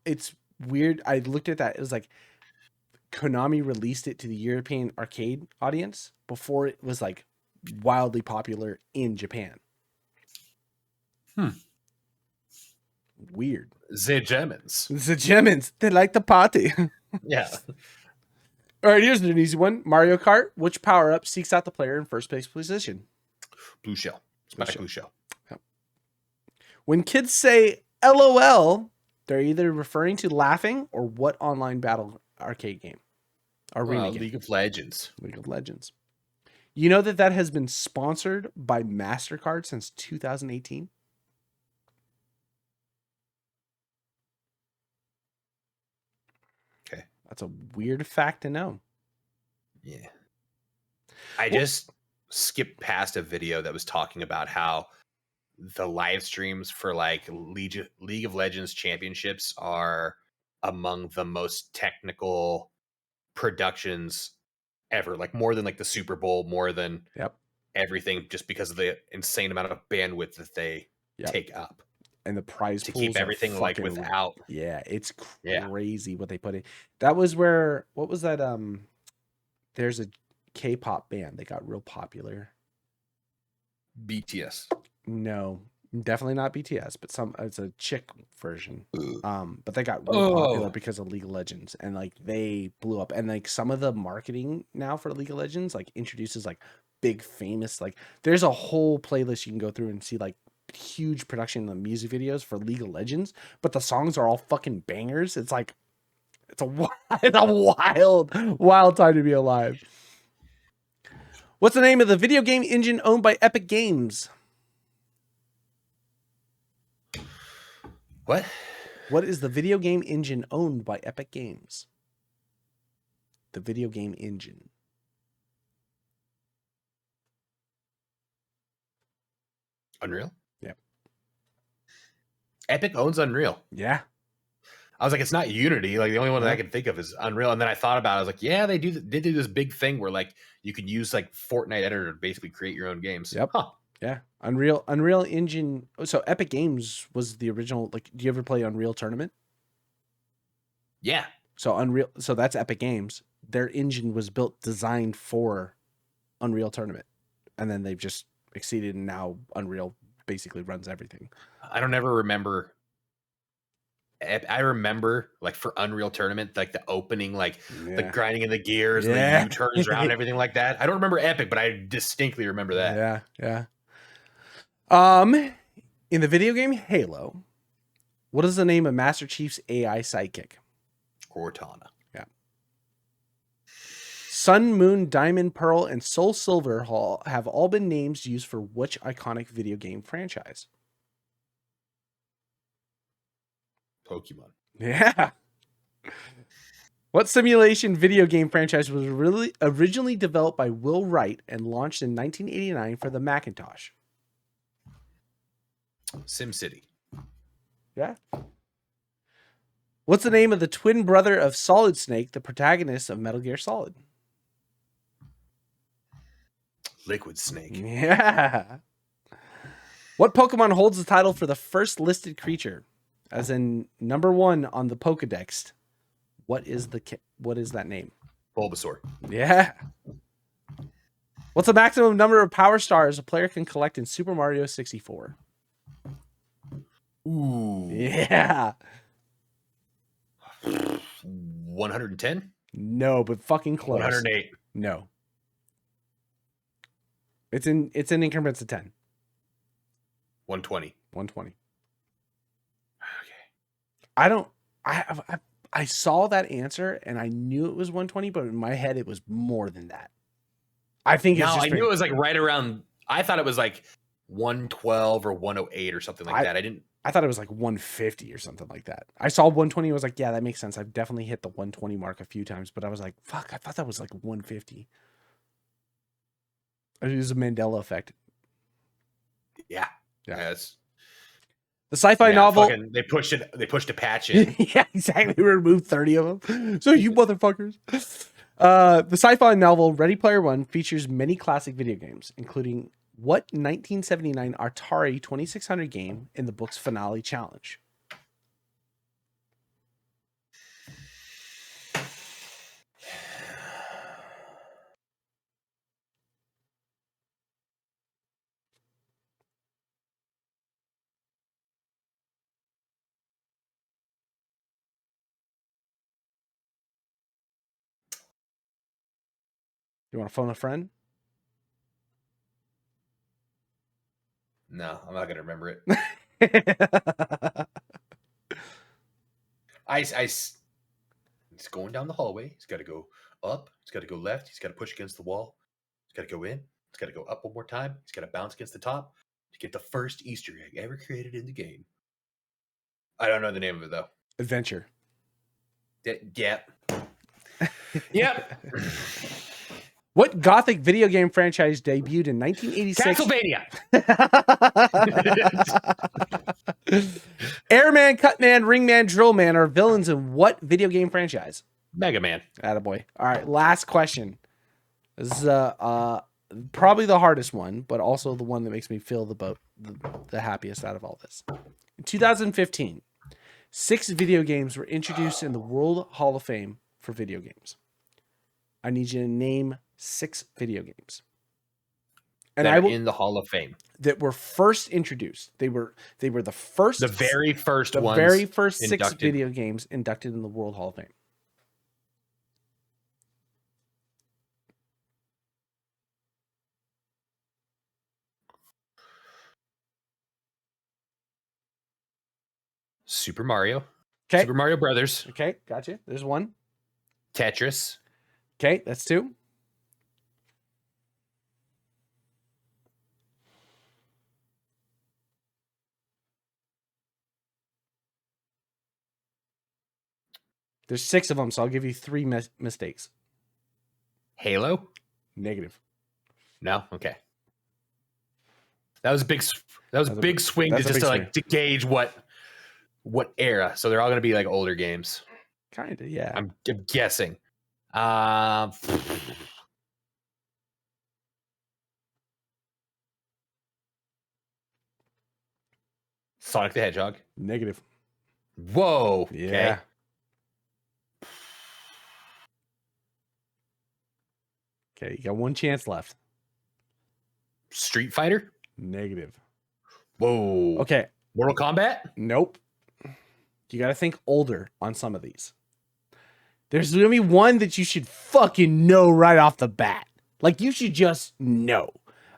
It's weird. I looked at that. It was like Konami released it to the European arcade audience before it was like wildly popular in Japan. Weird.
The
Germans. They like to party.
Yeah.
All right, here's an easy one. Mario Kart. Which power-up seeks out the player in first place position?
Blue shell. It's blue shell.
Yep. When kids say LOL, they're either referring to laughing or what online battle arcade game? Arena game.
League of Legends.
League of Legends. You know that has been sponsored by MasterCard since 2018?
Okay.
That's a weird fact to know.
Yeah. I just skipped past a video that was talking about how the live streams for like League of Legends championships are among the most technical productions ever, like more than like the Super Bowl, more than everything, just because of the insane amount of bandwidth that they take up.
And the prize
to
pools
keep everything like without.
Yeah, it's crazy what they put in. That was where, what was that? There's a K-pop band that got real popular.
BTS.
No, definitely not BTS, but it's a chick version. But they got real popular because of League of Legends, and like they blew up. And like some of the marketing now for League of Legends like introduces like big famous, like there's a whole playlist you can go through and see like huge production of music videos for League of Legends, but the songs are all fucking bangers. It's like it's a wild time to be alive. What's the name of the video game engine owned by Epic Games?
What
is the video game engine owned by Epic Games? The video game engine.
Unreal?
Yep.
Epic owns Unreal.
Yeah.
I was like, it's not Unity. Like the only one that I can think of is Unreal. And then I thought about it. I was like, yeah, they do this big thing where like you could use like Fortnite editor to basically create your own games.
Yep.
Huh.
Yeah. Unreal Engine. So Epic Games was the original. Like, do you ever play Unreal Tournament?
Yeah.
So that's Epic Games. Their engine was designed for Unreal Tournament. And then they've just exceeded, and now Unreal basically runs everything.
I don't ever remember. I remember like for Unreal Tournament, like the opening, like the grinding of the gears, and the U-turns around and everything like that. I don't remember Epic, but I distinctly remember that.
Yeah. In the video game Halo, what is the name of Master Chief's AI sidekick?
Cortana.
Yeah. Sun, Moon, Diamond, Pearl, and Soul Silver have all been names used for which iconic video game franchise?
Pokemon.
Yeah. What simulation video game franchise was originally developed by Will Wright and launched in 1989 for the Macintosh?
SimCity.
Yeah. What's the name of the twin brother of Solid Snake, the protagonist of Metal Gear Solid?
Liquid Snake.
Yeah. What Pokemon holds the title for the first listed creature? As in number 1 on the Pokedex. What is that name?
Bulbasaur.
Yeah. What's the maximum number of power stars a player can collect in Super Mario 64?
Ooh.
Yeah.
110?
No, but fucking close.
108.
No. It's in increments of 10.
120.
120.
Okay.
I saw that answer and I knew it was 120, but in my head it was more than that. I think it's just
I knew it was like right around. I thought it was like 112 or 108 or something like that.
I thought it was like 150 or something like that. I saw 120. I was like, yeah, that makes sense. I've definitely hit the 120 mark a few times, but I was like, fuck, I thought that was like 150. It was a Mandela effect.
Yeah. Yes.
The sci-fi novel.
They pushed a patch in.
Yeah, exactly. We removed 30 of them. So you motherfuckers. The sci-fi novel Ready Player One features many classic video games, including what 1979 Atari 2600 game in the book's finale challenge? You want to phone a friend?
No, I'm not gonna remember it. He's going down the hallway. He's got to go up. He's got to go left. He's got to push against the wall. He's got to go in. He's got to go up one more time. He's got to bounce against the top to get the first Easter egg ever created in the game. I don't know the name of it though.
Adventure.
Yeah. Yep.
What Gothic video game franchise debuted in 1986?
Castlevania.
Airman, Cutman, Ringman, Drillman are villains in what video game franchise?
Mega Man.
Attaboy. All right, last question. This is probably the hardest one, but also the one that makes me feel the happiest out of all this. In 2015, 6 video games were introduced in the World Hall of Fame for video games. I need you to name 6 video games.
And I will in the Hall of Fame
that were first introduced. They were the first,
the very first
6 video games inducted in the World Hall of Fame.
Super Mario.
Okay.
Super Mario Brothers.
Okay, gotcha. There's 1.
Tetris.
Okay, that's 2. There's 6 of them, so I'll give you 3 mistakes.
Halo?
Negative.
No? Okay. That was a big swing just to gauge what era. So they're all going to be like older games.
Kind of, yeah.
I'm guessing. Sonic the Hedgehog.
Negative.
Whoa.
Yeah. Okay, you got 1 chance left.
Street Fighter?
Negative.
Whoa.
Okay.
Mortal Kombat?
Nope. You got to think older on some of these. There's going to be one that you should fucking know right off the bat. Like, you should just know.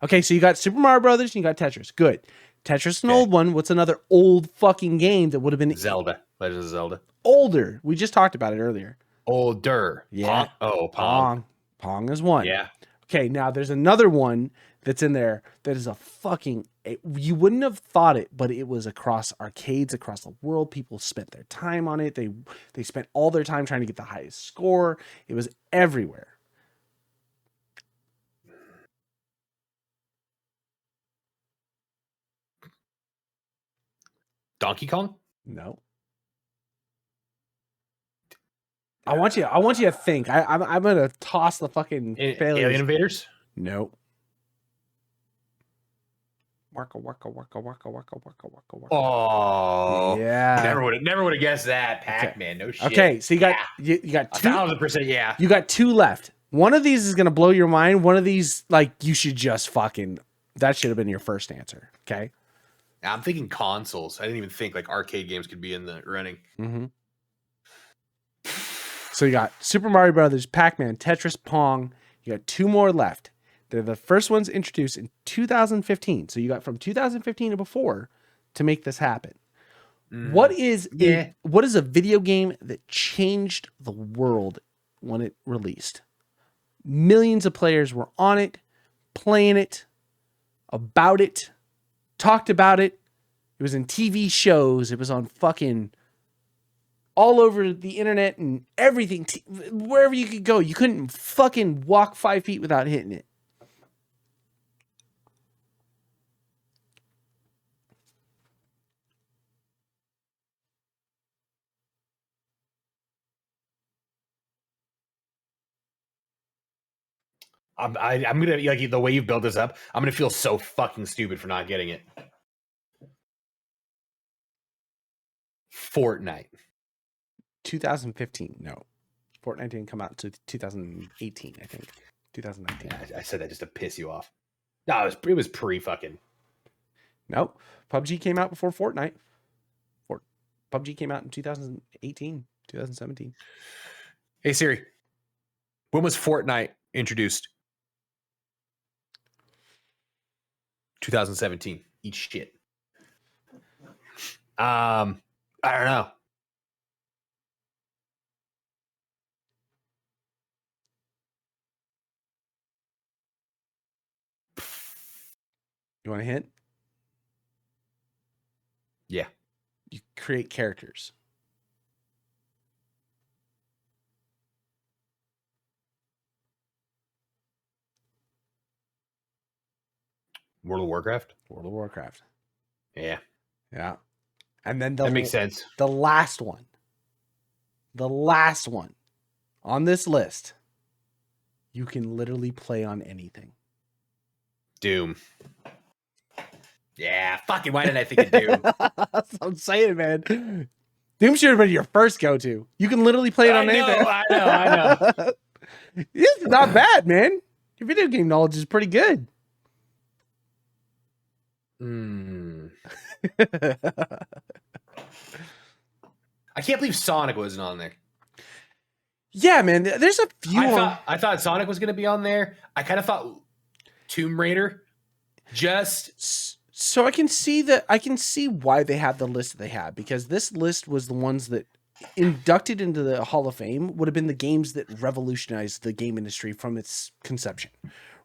Okay, so you got Super Mario Brothers and you got Tetris. Good. Tetris, an old one. What's another old fucking game that would have been...
Zelda. Legend of Zelda.
Older. We just talked about it earlier.
Older.
Yeah.
Pong.
Pong is 1.
Yeah.
Okay, now there's another one that's in there that is a fucking... You wouldn't have thought it, but it was across arcades across the world. People spent their time on it. They spent all their time trying to get the highest score. It was everywhere.
Donkey Kong?
No. I want you to think. I'm gonna toss the fucking failures.
Alien Invaders?
No. Waka waka waka waka waka waka waka waka.
Oh
yeah.
Never would have guessed that. Pac-Man, no shit.
Okay, so you got 2.
1,000%, yeah.
You got 2 left. One of these is gonna blow your mind. One of these, like, you should just fucking... That should have been your first answer. Okay.
I'm thinking consoles. I didn't even think like arcade games could be in the running.
Mm-hmm. So you got Super Mario Brothers, Pac-Man, Tetris, Pong. You got 2 more left. They're the first ones introduced in 2015. So you got from 2015 to before to make this happen. What is a video game that changed the world when it released? Millions of players were on it, playing it, about it, talked about it. It was in TV shows. It was on fucking all over the internet and everything. Wherever you could go, you couldn't fucking walk 5 feet without hitting it.
I'm gonna, like, the way you build this up, I'm gonna feel so fucking stupid for not getting it. Fortnite.
2015. No. Fortnite didn't come out until 2018, I think. 2019.
Yeah, I said that just to piss you off. No, it was pre-fucking.
Nope. PUBG came out before Fortnite. PUBG came out in 2018, 2017.
Hey, Siri. When was Fortnite introduced? 2017. Eat shit. I don't know.
You want a hint?
Yeah.
You create characters.
World of Warcraft?
World of Warcraft.
Yeah.
Yeah. And then
that makes sense.
The last one on this list, you can literally play on anything.
Doom. Yeah, fucking why did I think of Doom?
That's what I'm saying, man. Doom should have been your first go-to. You can literally play it on anything.
I know.
This is not bad, man. Your video game knowledge is pretty good.
I can't believe Sonic wasn't on there.
Yeah, man. There's a few.
I thought Sonic was going to be on there. I kind of thought Tomb Raider.
So I can see why they have the list that they have, because this list was the ones that inducted into the Hall of Fame would have been the games that revolutionized the game industry from its conception,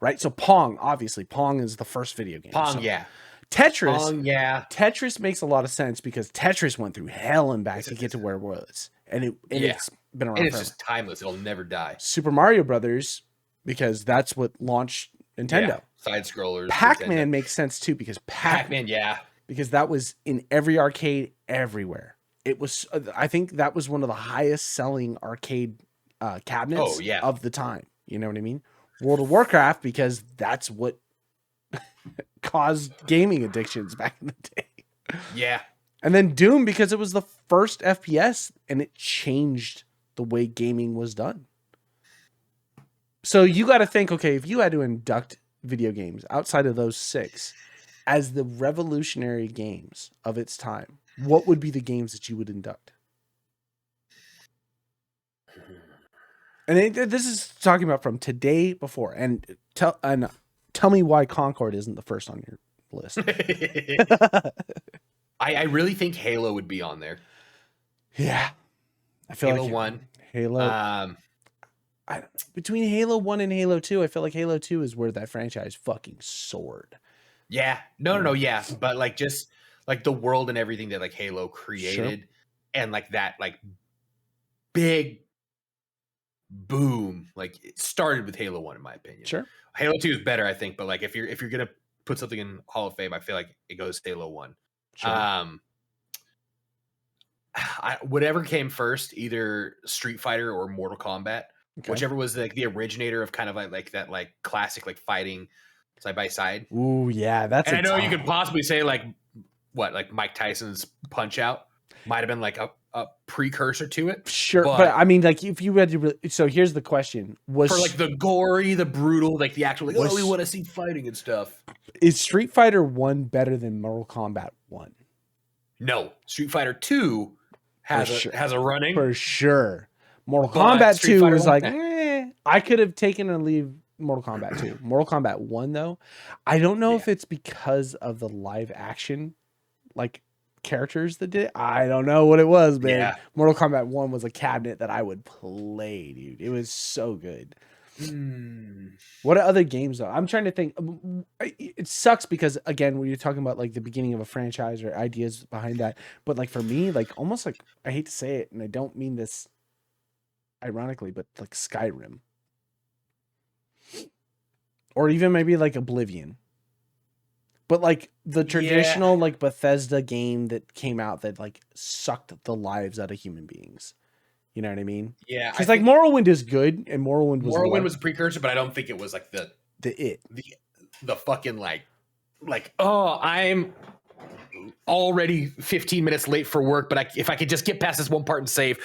right? So Pong, obviously, Pong is the first video game.
Pong,
so,
yeah.
Tetris,
Pong, yeah.
Tetris makes a lot of sense because Tetris went through hell and back to get to where it was, and it's been around.
And it's
forever.
just timeless; it'll never die.
Super Mario Brothers, because that's what launched Nintendo.
Yeah. Side scrollers.
Pac-Man makes sense too, because
Pac-Man, yeah,
because that was in every arcade everywhere. It was, I think that was one of the highest selling arcade cabinets of the time. You know what I mean? World of Warcraft, because that's what caused gaming addictions back in the day.
Yeah.
And then Doom, because it was the first FPS and it changed the way gaming was done. So you got to think, okay, if you had to induct video games outside of those 6 as the revolutionary games of its time, what would be the games that you would induct? And this is talking about from today before. And tell me why Concord isn't the first on your list.
I really think Halo would be on there.
Yeah. I feel
Halo
like
1.
Halo. Between Halo 1 and Halo 2, I feel like Halo 2 is where that franchise fucking soared.
Yeah. No, yeah. But like just like the world and everything that like Halo created, and like that like big boom, like it started with Halo 1 in my opinion.
Sure.
Halo 2 is better, I think, but like if you're gonna put something in Hall of Fame, I feel like it goes Halo 1.
Sure.
Whatever came first, either Street Fighter or Mortal Kombat. Okay. Whichever was like the originator of kind of like that like classic like fighting side by side.
Ooh, yeah, that's.
And I know you could possibly say like Mike Tyson's Punch Out might have been like a precursor to it.
Sure, but I mean, like if you had to, so here's the question: was
for like the gory, the brutal, like the actual, like we want to see fighting and stuff.
Is Street Fighter 1 better than Mortal Kombat 1?
No, Street Fighter 2 has a running
for sure. Mortal Kombat 2 was like, I could have taken and leave Mortal Kombat 2. Mortal Kombat 1 though, I don't know
Yeah.
if it's because of the live action like characters that did it. I don't know what it was, man.
Yeah.
Mortal Kombat 1 was a cabinet that I would play, dude. It was so good. What are other games though? I'm trying to think. It sucks because again, when you're talking about like the beginning of a franchise or ideas behind that, but like for me, like almost like I hate to say it, and I don't mean this ironically, but like Skyrim, or even maybe like Oblivion, but like the traditional like Bethesda game that came out that like sucked the lives out of human beings. You know what I mean?
Yeah,
because like Morrowind is good, and Morrowind
was a precursor, but I don't think it was like the fucking like oh, I'm already 15 minutes late for work, but if I could just get past this one part and save,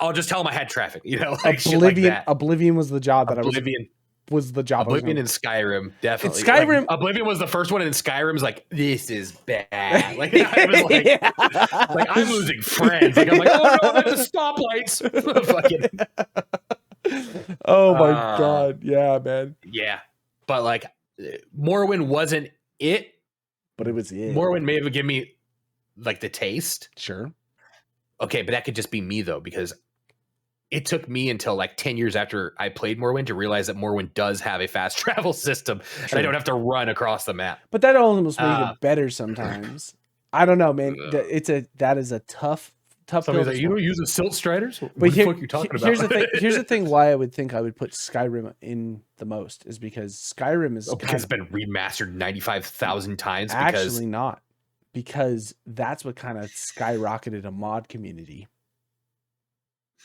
I'll just tell them I had traffic. You know, like shit like that.
Oblivion was the job that was the job.
Oblivion and Skyrim, definitely.
Skyrim,
like, Oblivion was the first one, and Skyrim's like, this is bad. Like I was like, like I'm losing friends. Like I'm like, oh no, there's the stoplights. Fucking.
Oh my god, yeah, man.
Yeah, but like Morrowind wasn't it,
but it was it.
Morrowind may have given me like the taste.
Sure.
Okay, but that could just be me though, because it took me until like 10 years after I played Morrowind to realize that Morrowind does have a fast travel system, and I don't have to run across the map.
But that almost makes it better sometimes. I don't know, man. That is a tough.
Somebody's like, you don't use the Silt Striders? What
the
fuck are you talking about?
Here's the thing. Why I would think I would put Skyrim in the most is because Skyrim is
because it's been remastered 95,000 times.
Actually, not because that's what kind of skyrocketed a mod community.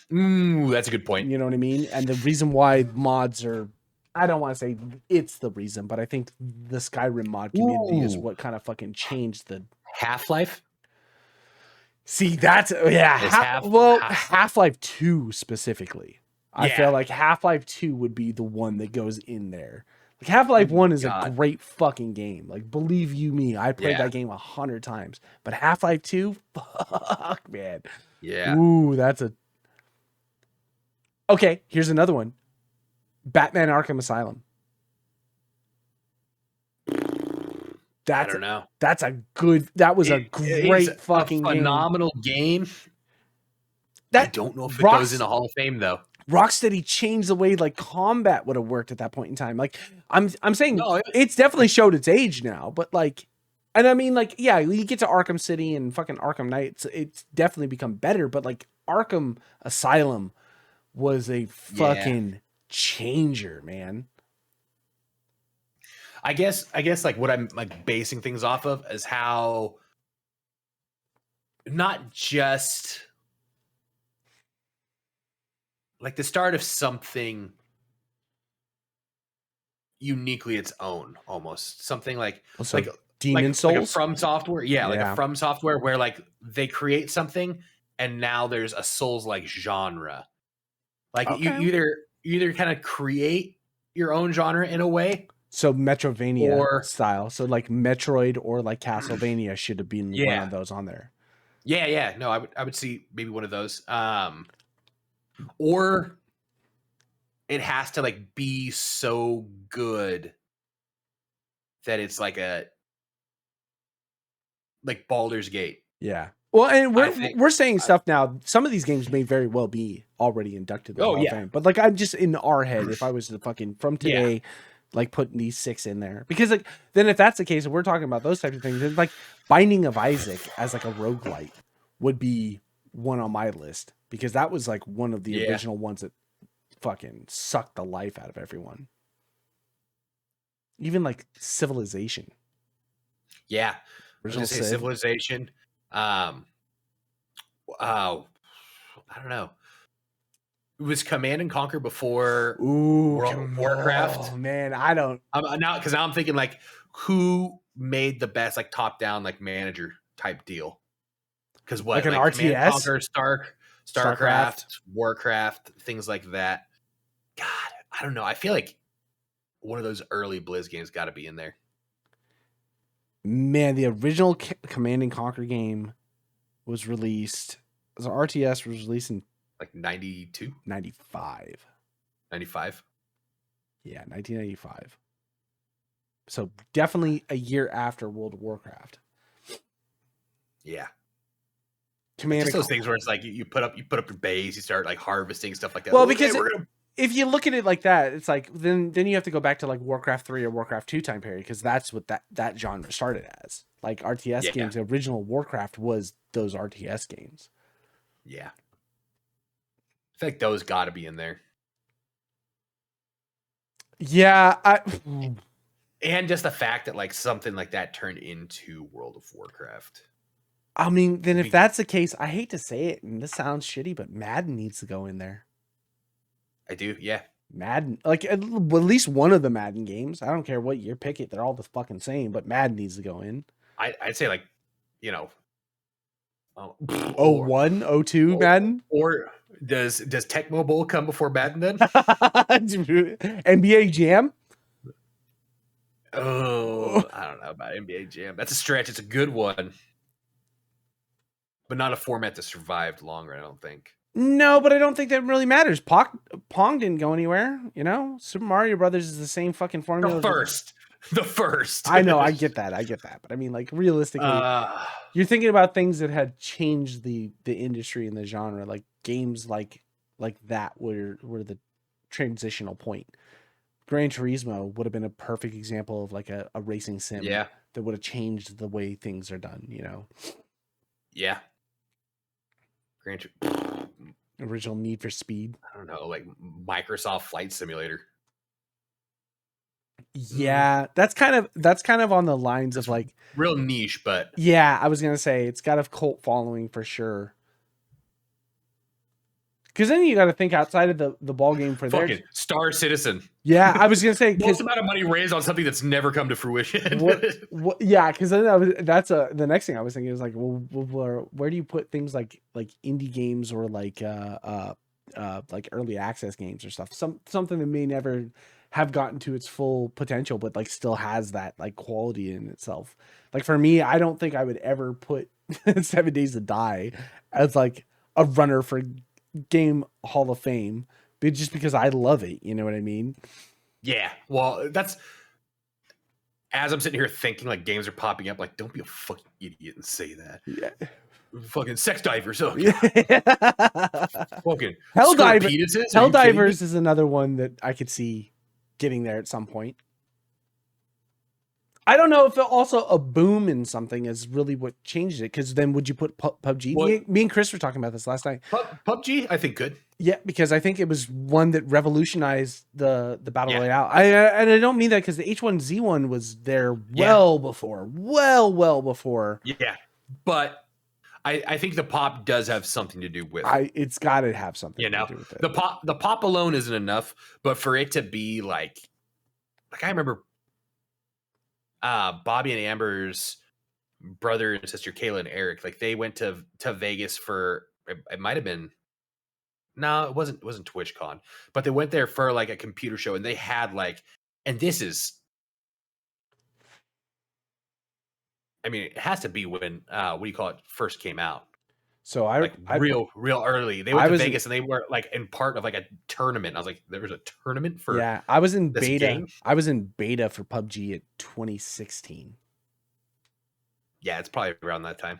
That's a good point.
You know what I mean? And the reason why mods are, I don't want to say it's the reason, but I think the Skyrim mod community is what kind of fucking changed the
Half-Life.
See, that's Half-Life 2 specifically. I feel like Half-Life 2 would be the one that goes in there. Like Half-Life 1 is a great fucking game. Like, believe you me, I played that game 100 times. But Half-Life 2, fuck, man.
Yeah.
Ooh, that's a... Okay, here's another one. Batman Arkham Asylum.
I don't know.
That was a great fucking
phenomenal game. I don't know if it goes in the Hall of Fame though.
Rocksteady changed the way like combat would have worked at that point in time. Like I'm saying it's definitely showed its age now, but like, and I mean like, yeah, you get to Arkham City and fucking Arkham Knight, it's definitely become better, but like Arkham Asylum was a fucking changer, man.
I guess like what I'm like basing things off of is how not just like the start of something uniquely its own, almost something like
Demon Souls,
like a From Software, like a From Software where like they create something and now there's a Souls-like genre. Like you either kind of create your own genre in a way.
So Metrovania style. So like Metroid or like Castlevania should have been one of those on there.
Yeah. No, I would see maybe one of those. Or it has to like be so good that it's like Baldur's Gate.
Yeah. Well, and we're saying stuff now. Some of these games may very well be already inducted in the Hall of Fame. But like I'm just in our head, if I was to fucking from today, like putting these 6 in there. Because like then if that's the case, if we're talking about those types of things, then like Binding of Isaac as like a roguelite would be one on my list. Because that was like one of the original ones that fucking sucked the life out of everyone. Even like Civilization.
Yeah. Original Civilization. I don't know. It was Command and Conquer before Warcraft.
Oh man, I don't.
Now I'm thinking like who made the best like top down like manager type deal? Because what
like an RTS,
Conquer, StarCraft, Warcraft, things like that. God, I don't know. I feel like one of those early Blizz games got to be in there.
Man, the original Command and Conquer game was released. The RTS was released in
like 92,
95.
95.
Yeah, 1995. So definitely a year after World of Warcraft.
Yeah.
Command
just those things where it's like you put up your base, you start like harvesting stuff like that.
Well, because if you look at it like that, it's like then you have to go back to like Warcraft 3 or Warcraft 2 time period, because that's what that genre started as. Like RTS games, the original Warcraft was those RTS games.
Yeah. I feel like those got to be in there.
Yeah,
and just the fact that like something like that turned into World of Warcraft.
I mean, then if that's the case, I hate to say it, and this sounds shitty, but Madden needs to go in there.
I do, yeah.
Madden, like at least one of the Madden games. I don't care what year pick it; they're all the fucking same. But Madden needs to go in.
I'd say like,
01, 02 Madden.
Or does Tecmo Bowl come before Madden then?
NBA Jam.
Oh, I don't know about NBA Jam. That's a stretch. It's a good one, but not a format that survived longer, I don't think.
No, but I don't think that really matters. Pong didn't go anywhere. Super Mario Brothers is the same fucking formula.
The first.
I know, I get that, but I mean, like realistically, you're thinking about things that had changed the industry and the genre, like games like that were the transitional point. Gran Turismo would have been a perfect example of like a racing sim that would have changed the way things are done,
Yeah.
Original Need for Speed.
I don't know, like Microsoft Flight Simulator.
Yeah, that's kind of on the lines of like
real niche, but
yeah, I was gonna say it's got a cult following for sure. Because then you got to think outside of the ball game for
fucking Star Citizen.
Yeah, I was gonna say
most amount of money raised on something that's never come to fruition.
Yeah, because then the next thing I was thinking is like, well, where do you put things like indie games or like early access games or stuff? Something that may never have gotten to its full potential, but like still has that like quality in itself. Like for me, I don't think I would ever put 7 Days to Die as like a runner for Game Hall of Fame, but just because I love it, you know what I mean?
Yeah, well, that's as I'm sitting here thinking like games are popping up, like don't be a fucking idiot and say that.
Yeah.
Fucking sex divers. Oh, yeah. Fucking
Helldivers is another one that I could see getting there at some point. I don't know if also a boom in something is really what changed it. Because then would you put PUBG? Me and Chris were talking about this last night.
PUBG, I think good.
Yeah, because I think it was one that revolutionized the battle royale. And I don't mean that because the H1Z1 was there well before.
Yeah, but I think the pop does have something to do with
it's got to have something to do with it.
The pop alone isn't enough, but for it to be like I remember Bobby and Amber's brother and sister Kayla and Eric, like they went to Vegas for it might have been it wasn't TwitchCon, but they went there for like a computer show and they had like, and this is I mean, it has to be when what do you call it first came out.
So
real early. They went to Vegas and they were like in part of like a tournament. I was like, there was a tournament for
I was in beta.
Game?
I was in beta for PUBG at 2016.
Yeah, it's probably around that time.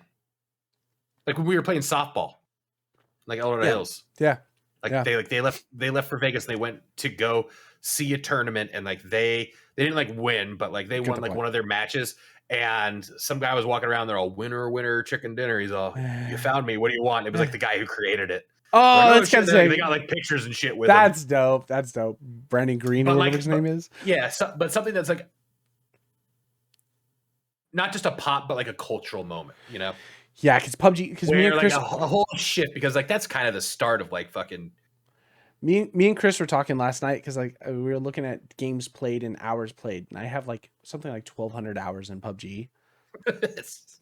Like when we were playing softball, like Elrod Hills.
Yeah.
They left for Vegas and they went to go see a tournament and like they didn't like win, but like they won like one of their matches. And some guy was walking around there all winner, chicken dinner. He's all, you found me. What do you want? It was like the guy who created it.
Oh, that's kind of
they got like pictures and shit with
that's dope. That's dope. Brandon Green or whatever his name is.
Yeah, but something that's like not just a pop, but like a cultural moment, you know?
Yeah, because PUBG, because me and Chris,
a whole shift, because like that's kind of the start of like fucking.
Me and Chris were talking last night because like we were looking at games played and hours played, and I have like something like 1,200 hours in PUBG.
It's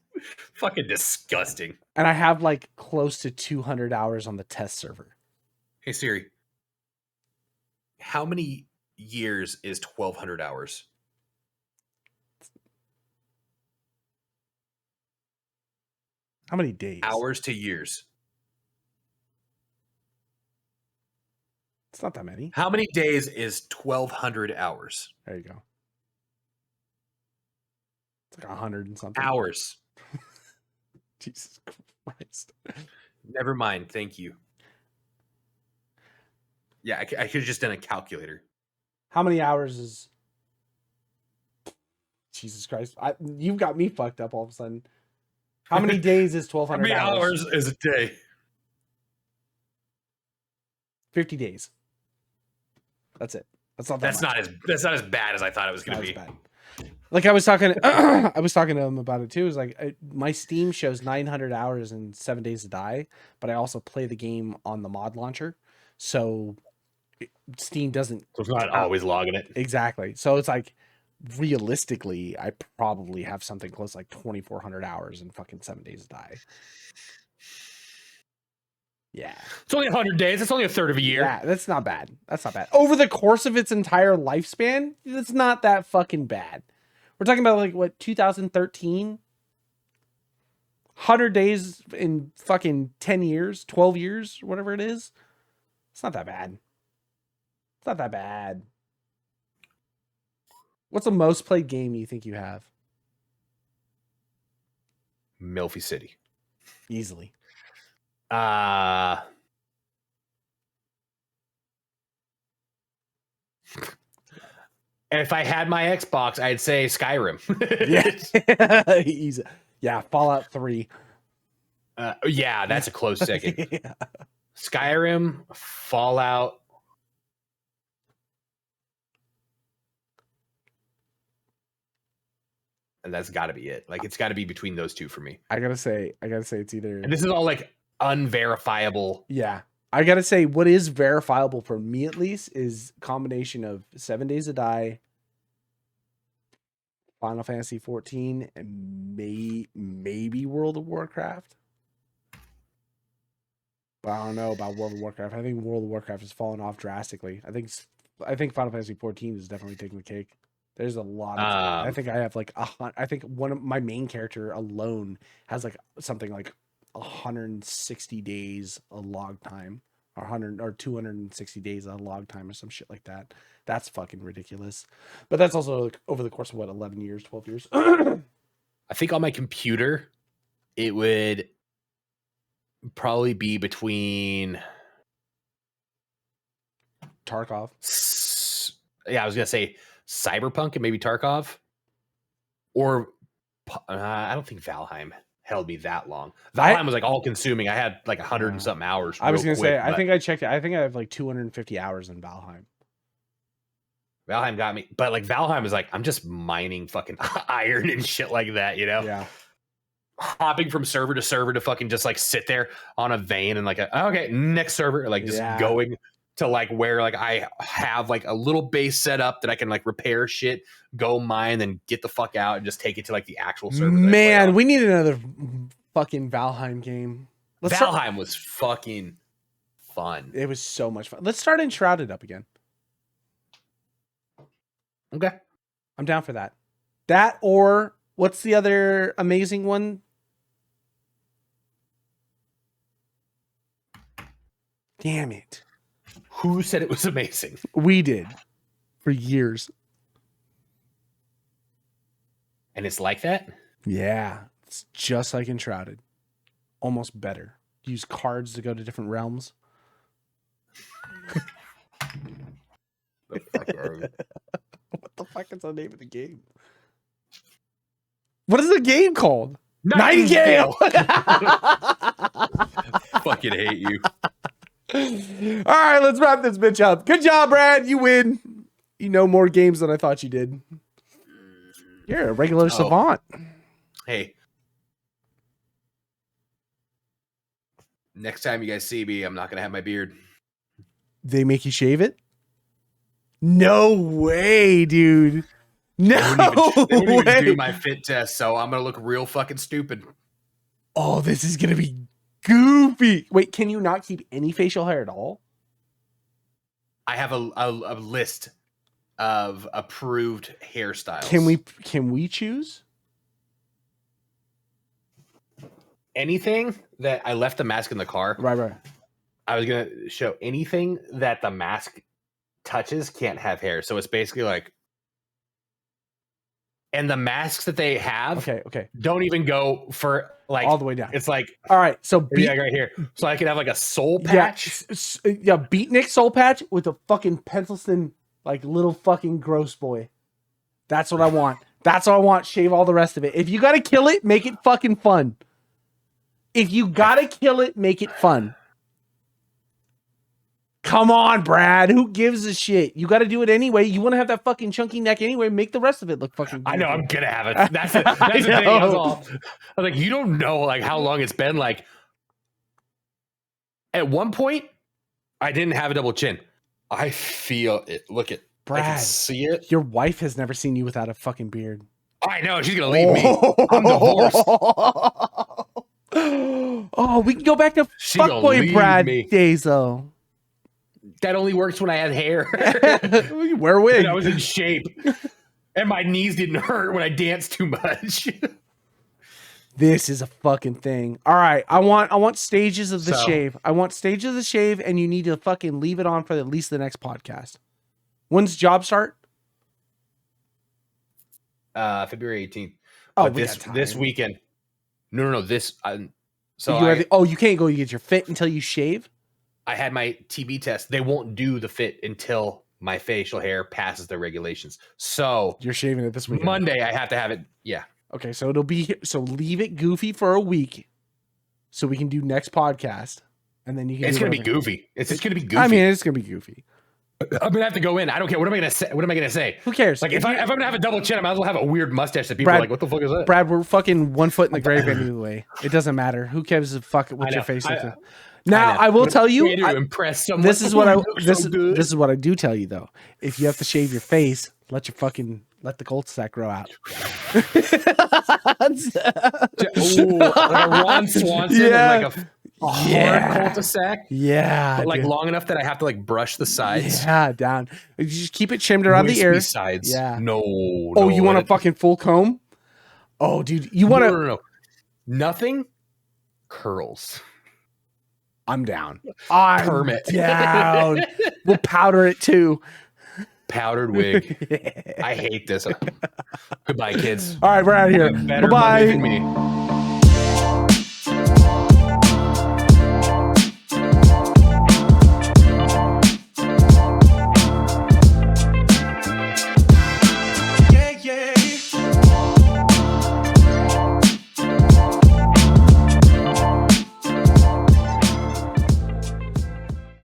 fucking disgusting.
And I have like close to 200 hours on the test server.
Hey Siri, how many years is 1,200 hours?
How many days?
Hours to years.
It's not that many.
How many days is 1,200 hours?
There you go. It's like 100 and something.
Hours.
Jesus Christ.
Never mind. Thank you. Yeah, I could have just done a calculator.
How many hours is... Jesus Christ. You've got me fucked up all of a sudden. How many days is 1,200
hours? How many hours is a day?
50 days. That's it. That's not
that's not as bad as I thought it was going to be.
Bad. Like I was talking to him about it too. It's like my Steam shows 900 hours and 7 days to die, but I also play the game on the mod launcher, so Steam doesn't.
So it's not always logging it.
Exactly. So it's like realistically, I probably have something close to like 2,400 hours and fucking 7 days to die. Yeah.
It's only 100 days. It's only a third of a year.
Yeah, that's not bad. That's not bad. Over the course of its entire lifespan, it's not that fucking bad. We're talking about like what, 2013? 100 days in fucking 10 years, 12 years, whatever it is. It's not that bad. It's not that bad. What's the most played game you think you have?
Milfy City.
Easily.
And if I had my Xbox, I'd say Skyrim.
Yeah. Easy. Yeah, Fallout 3.
Yeah, that's a close second.
Yeah.
Skyrim, Fallout. And that's got to be it. Like, it's got to be between those two for me.
I gotta say it's either.
And this is all like unverifiable.
Yeah, I gotta say what is verifiable for me at least is a combination of 7 Days to Die, Final Fantasy 14, and maybe World of Warcraft. But I don't know about World of Warcraft. I think World of Warcraft has fallen off drastically. I think Final Fantasy 14 is definitely taking the cake. There's a lot of I think I have like I think one of my main character alone has like something like 160 days a log time, or 100 or 260 days a log time, or some shit like that. That's fucking ridiculous. But that's also like over the course of what, 11 years, 12 years.
I think on my computer it would probably be between
Tarkov.
Yeah, I was gonna say Cyberpunk and maybe Tarkov, or I don't think Valheim held me that long. Valheim was like all consuming. I had like 100 and something hours.
I was gonna say, I think I checked it. I think I have like 250 hours in Valheim.
Valheim got me, but like Valheim is like, I'm just mining fucking iron and shit like that, you know?
Yeah.
Hopping from server to server to fucking just like sit there on a vein and like, okay, next server, like just going to like where like I have like a little base set up that I can like repair shit, go mine, then get the fuck out and just take it to like the actual server.
Man, we need another fucking Valheim game.
Valheim was fucking fun.
It was so much fun. Let's start Enshrouded up again.
Okay.
I'm down for that. That, or what's the other amazing one? Damn it.
Who said it was amazing?
We did. For years.
And it's like that?
Yeah. It's just like Enshrouded. Almost better. Use cards to go to different realms.
The fuck are we?
What the fuck is the name of the game? What is the game called?
Nightingale! Fucking hate you.
All right, let's wrap this bitch up. Good job, Brad. You win. You know more games than I thought you did. You're a regular savant.
Hey. Next time you guys see me, I'm not going to have my beard.
They make you shave it? No way, dude. No
they wouldn't
way.
even do my fit test, so I'm going to look real fucking stupid.
Oh, this is going to be goofy. Wait, can you not keep any facial hair at all?
I have a list of approved hairstyles.
Can we choose?
Anything that I left the mask in the car.
Right.
I was gonna show anything that the mask touches can't have hair. So it's basically like, and the masks that they have,
okay,
don't even go for like
all the way down.
It's like,
all right, so
right here. So I could have like a soul patch.
Yeah, Beatnik soul patch with a fucking pencil thin, like little fucking gross boy. That's what I want. That's what I want. Shave all the rest of it. If you gotta kill it, make it fucking fun. If you gotta kill it, make it fun. Come on, Brad. Who gives a shit? You got to do it anyway. You want to have that fucking chunky neck anyway. Make the rest of it look fucking good.
I know. I'm going to have it. That's the thing. I was like, you don't know like how long it's been. Like, at one point, I didn't have a double chin. I feel it. Look at
Brad.
I can see it.
Your wife has never seen you without a fucking beard.
I know. She's going to leave me. I'm divorced.
Oh, we can go back to fuckboy Brad days, though.
That only works when I had hair.
Wear a wig.
I was in shape. And my knees didn't hurt when I danced too much.
This is a fucking thing. All right. I want stages of the shave. I want stages of the shave, and you need to fucking leave it on for at least the next podcast. When's job start?
February 18th.
Oh,
this weekend. No. This.
You can't go get your fit until you shave?
I had my TB test. They won't do the fit until my facial hair passes their regulations. So
you're shaving it this weekend.
Monday, I have to have it. Yeah.
Okay, so leave it goofy for a week, so we can do next podcast, and then you can.
It's gonna be goofy. It's just gonna be goofy.
I mean, it's gonna be goofy.
I'm gonna have to go in. I don't care. What am I gonna say? What am I gonna say?
Who cares?
Like if I'm gonna have a double chin, I might as well have a weird mustache that people are like, what the fuck is that?
Brad, we're fucking 1 foot in the grave anyway. It doesn't matter. Who cares if fuck what your face is? Now I will tell you.
Impress someone.
This is what this is what I do tell you though. If you have to shave your face, let the cul-de-sac grow out.
Like a Ron Swanson, like a hard cul-de-sac.
Yeah,
but like long enough that I have to like brush the sides.
Yeah, down. You just keep it trimmed around the ears.
Sides.
Yeah.
No.
Oh, you want a fucking full comb? Oh, dude, you want to?
No. Nothing. Curls.
I'm down. I'm down. We'll powder it too.
Powdered wig. I hate this. Goodbye, kids.
All right, we're out of here. Bye-bye.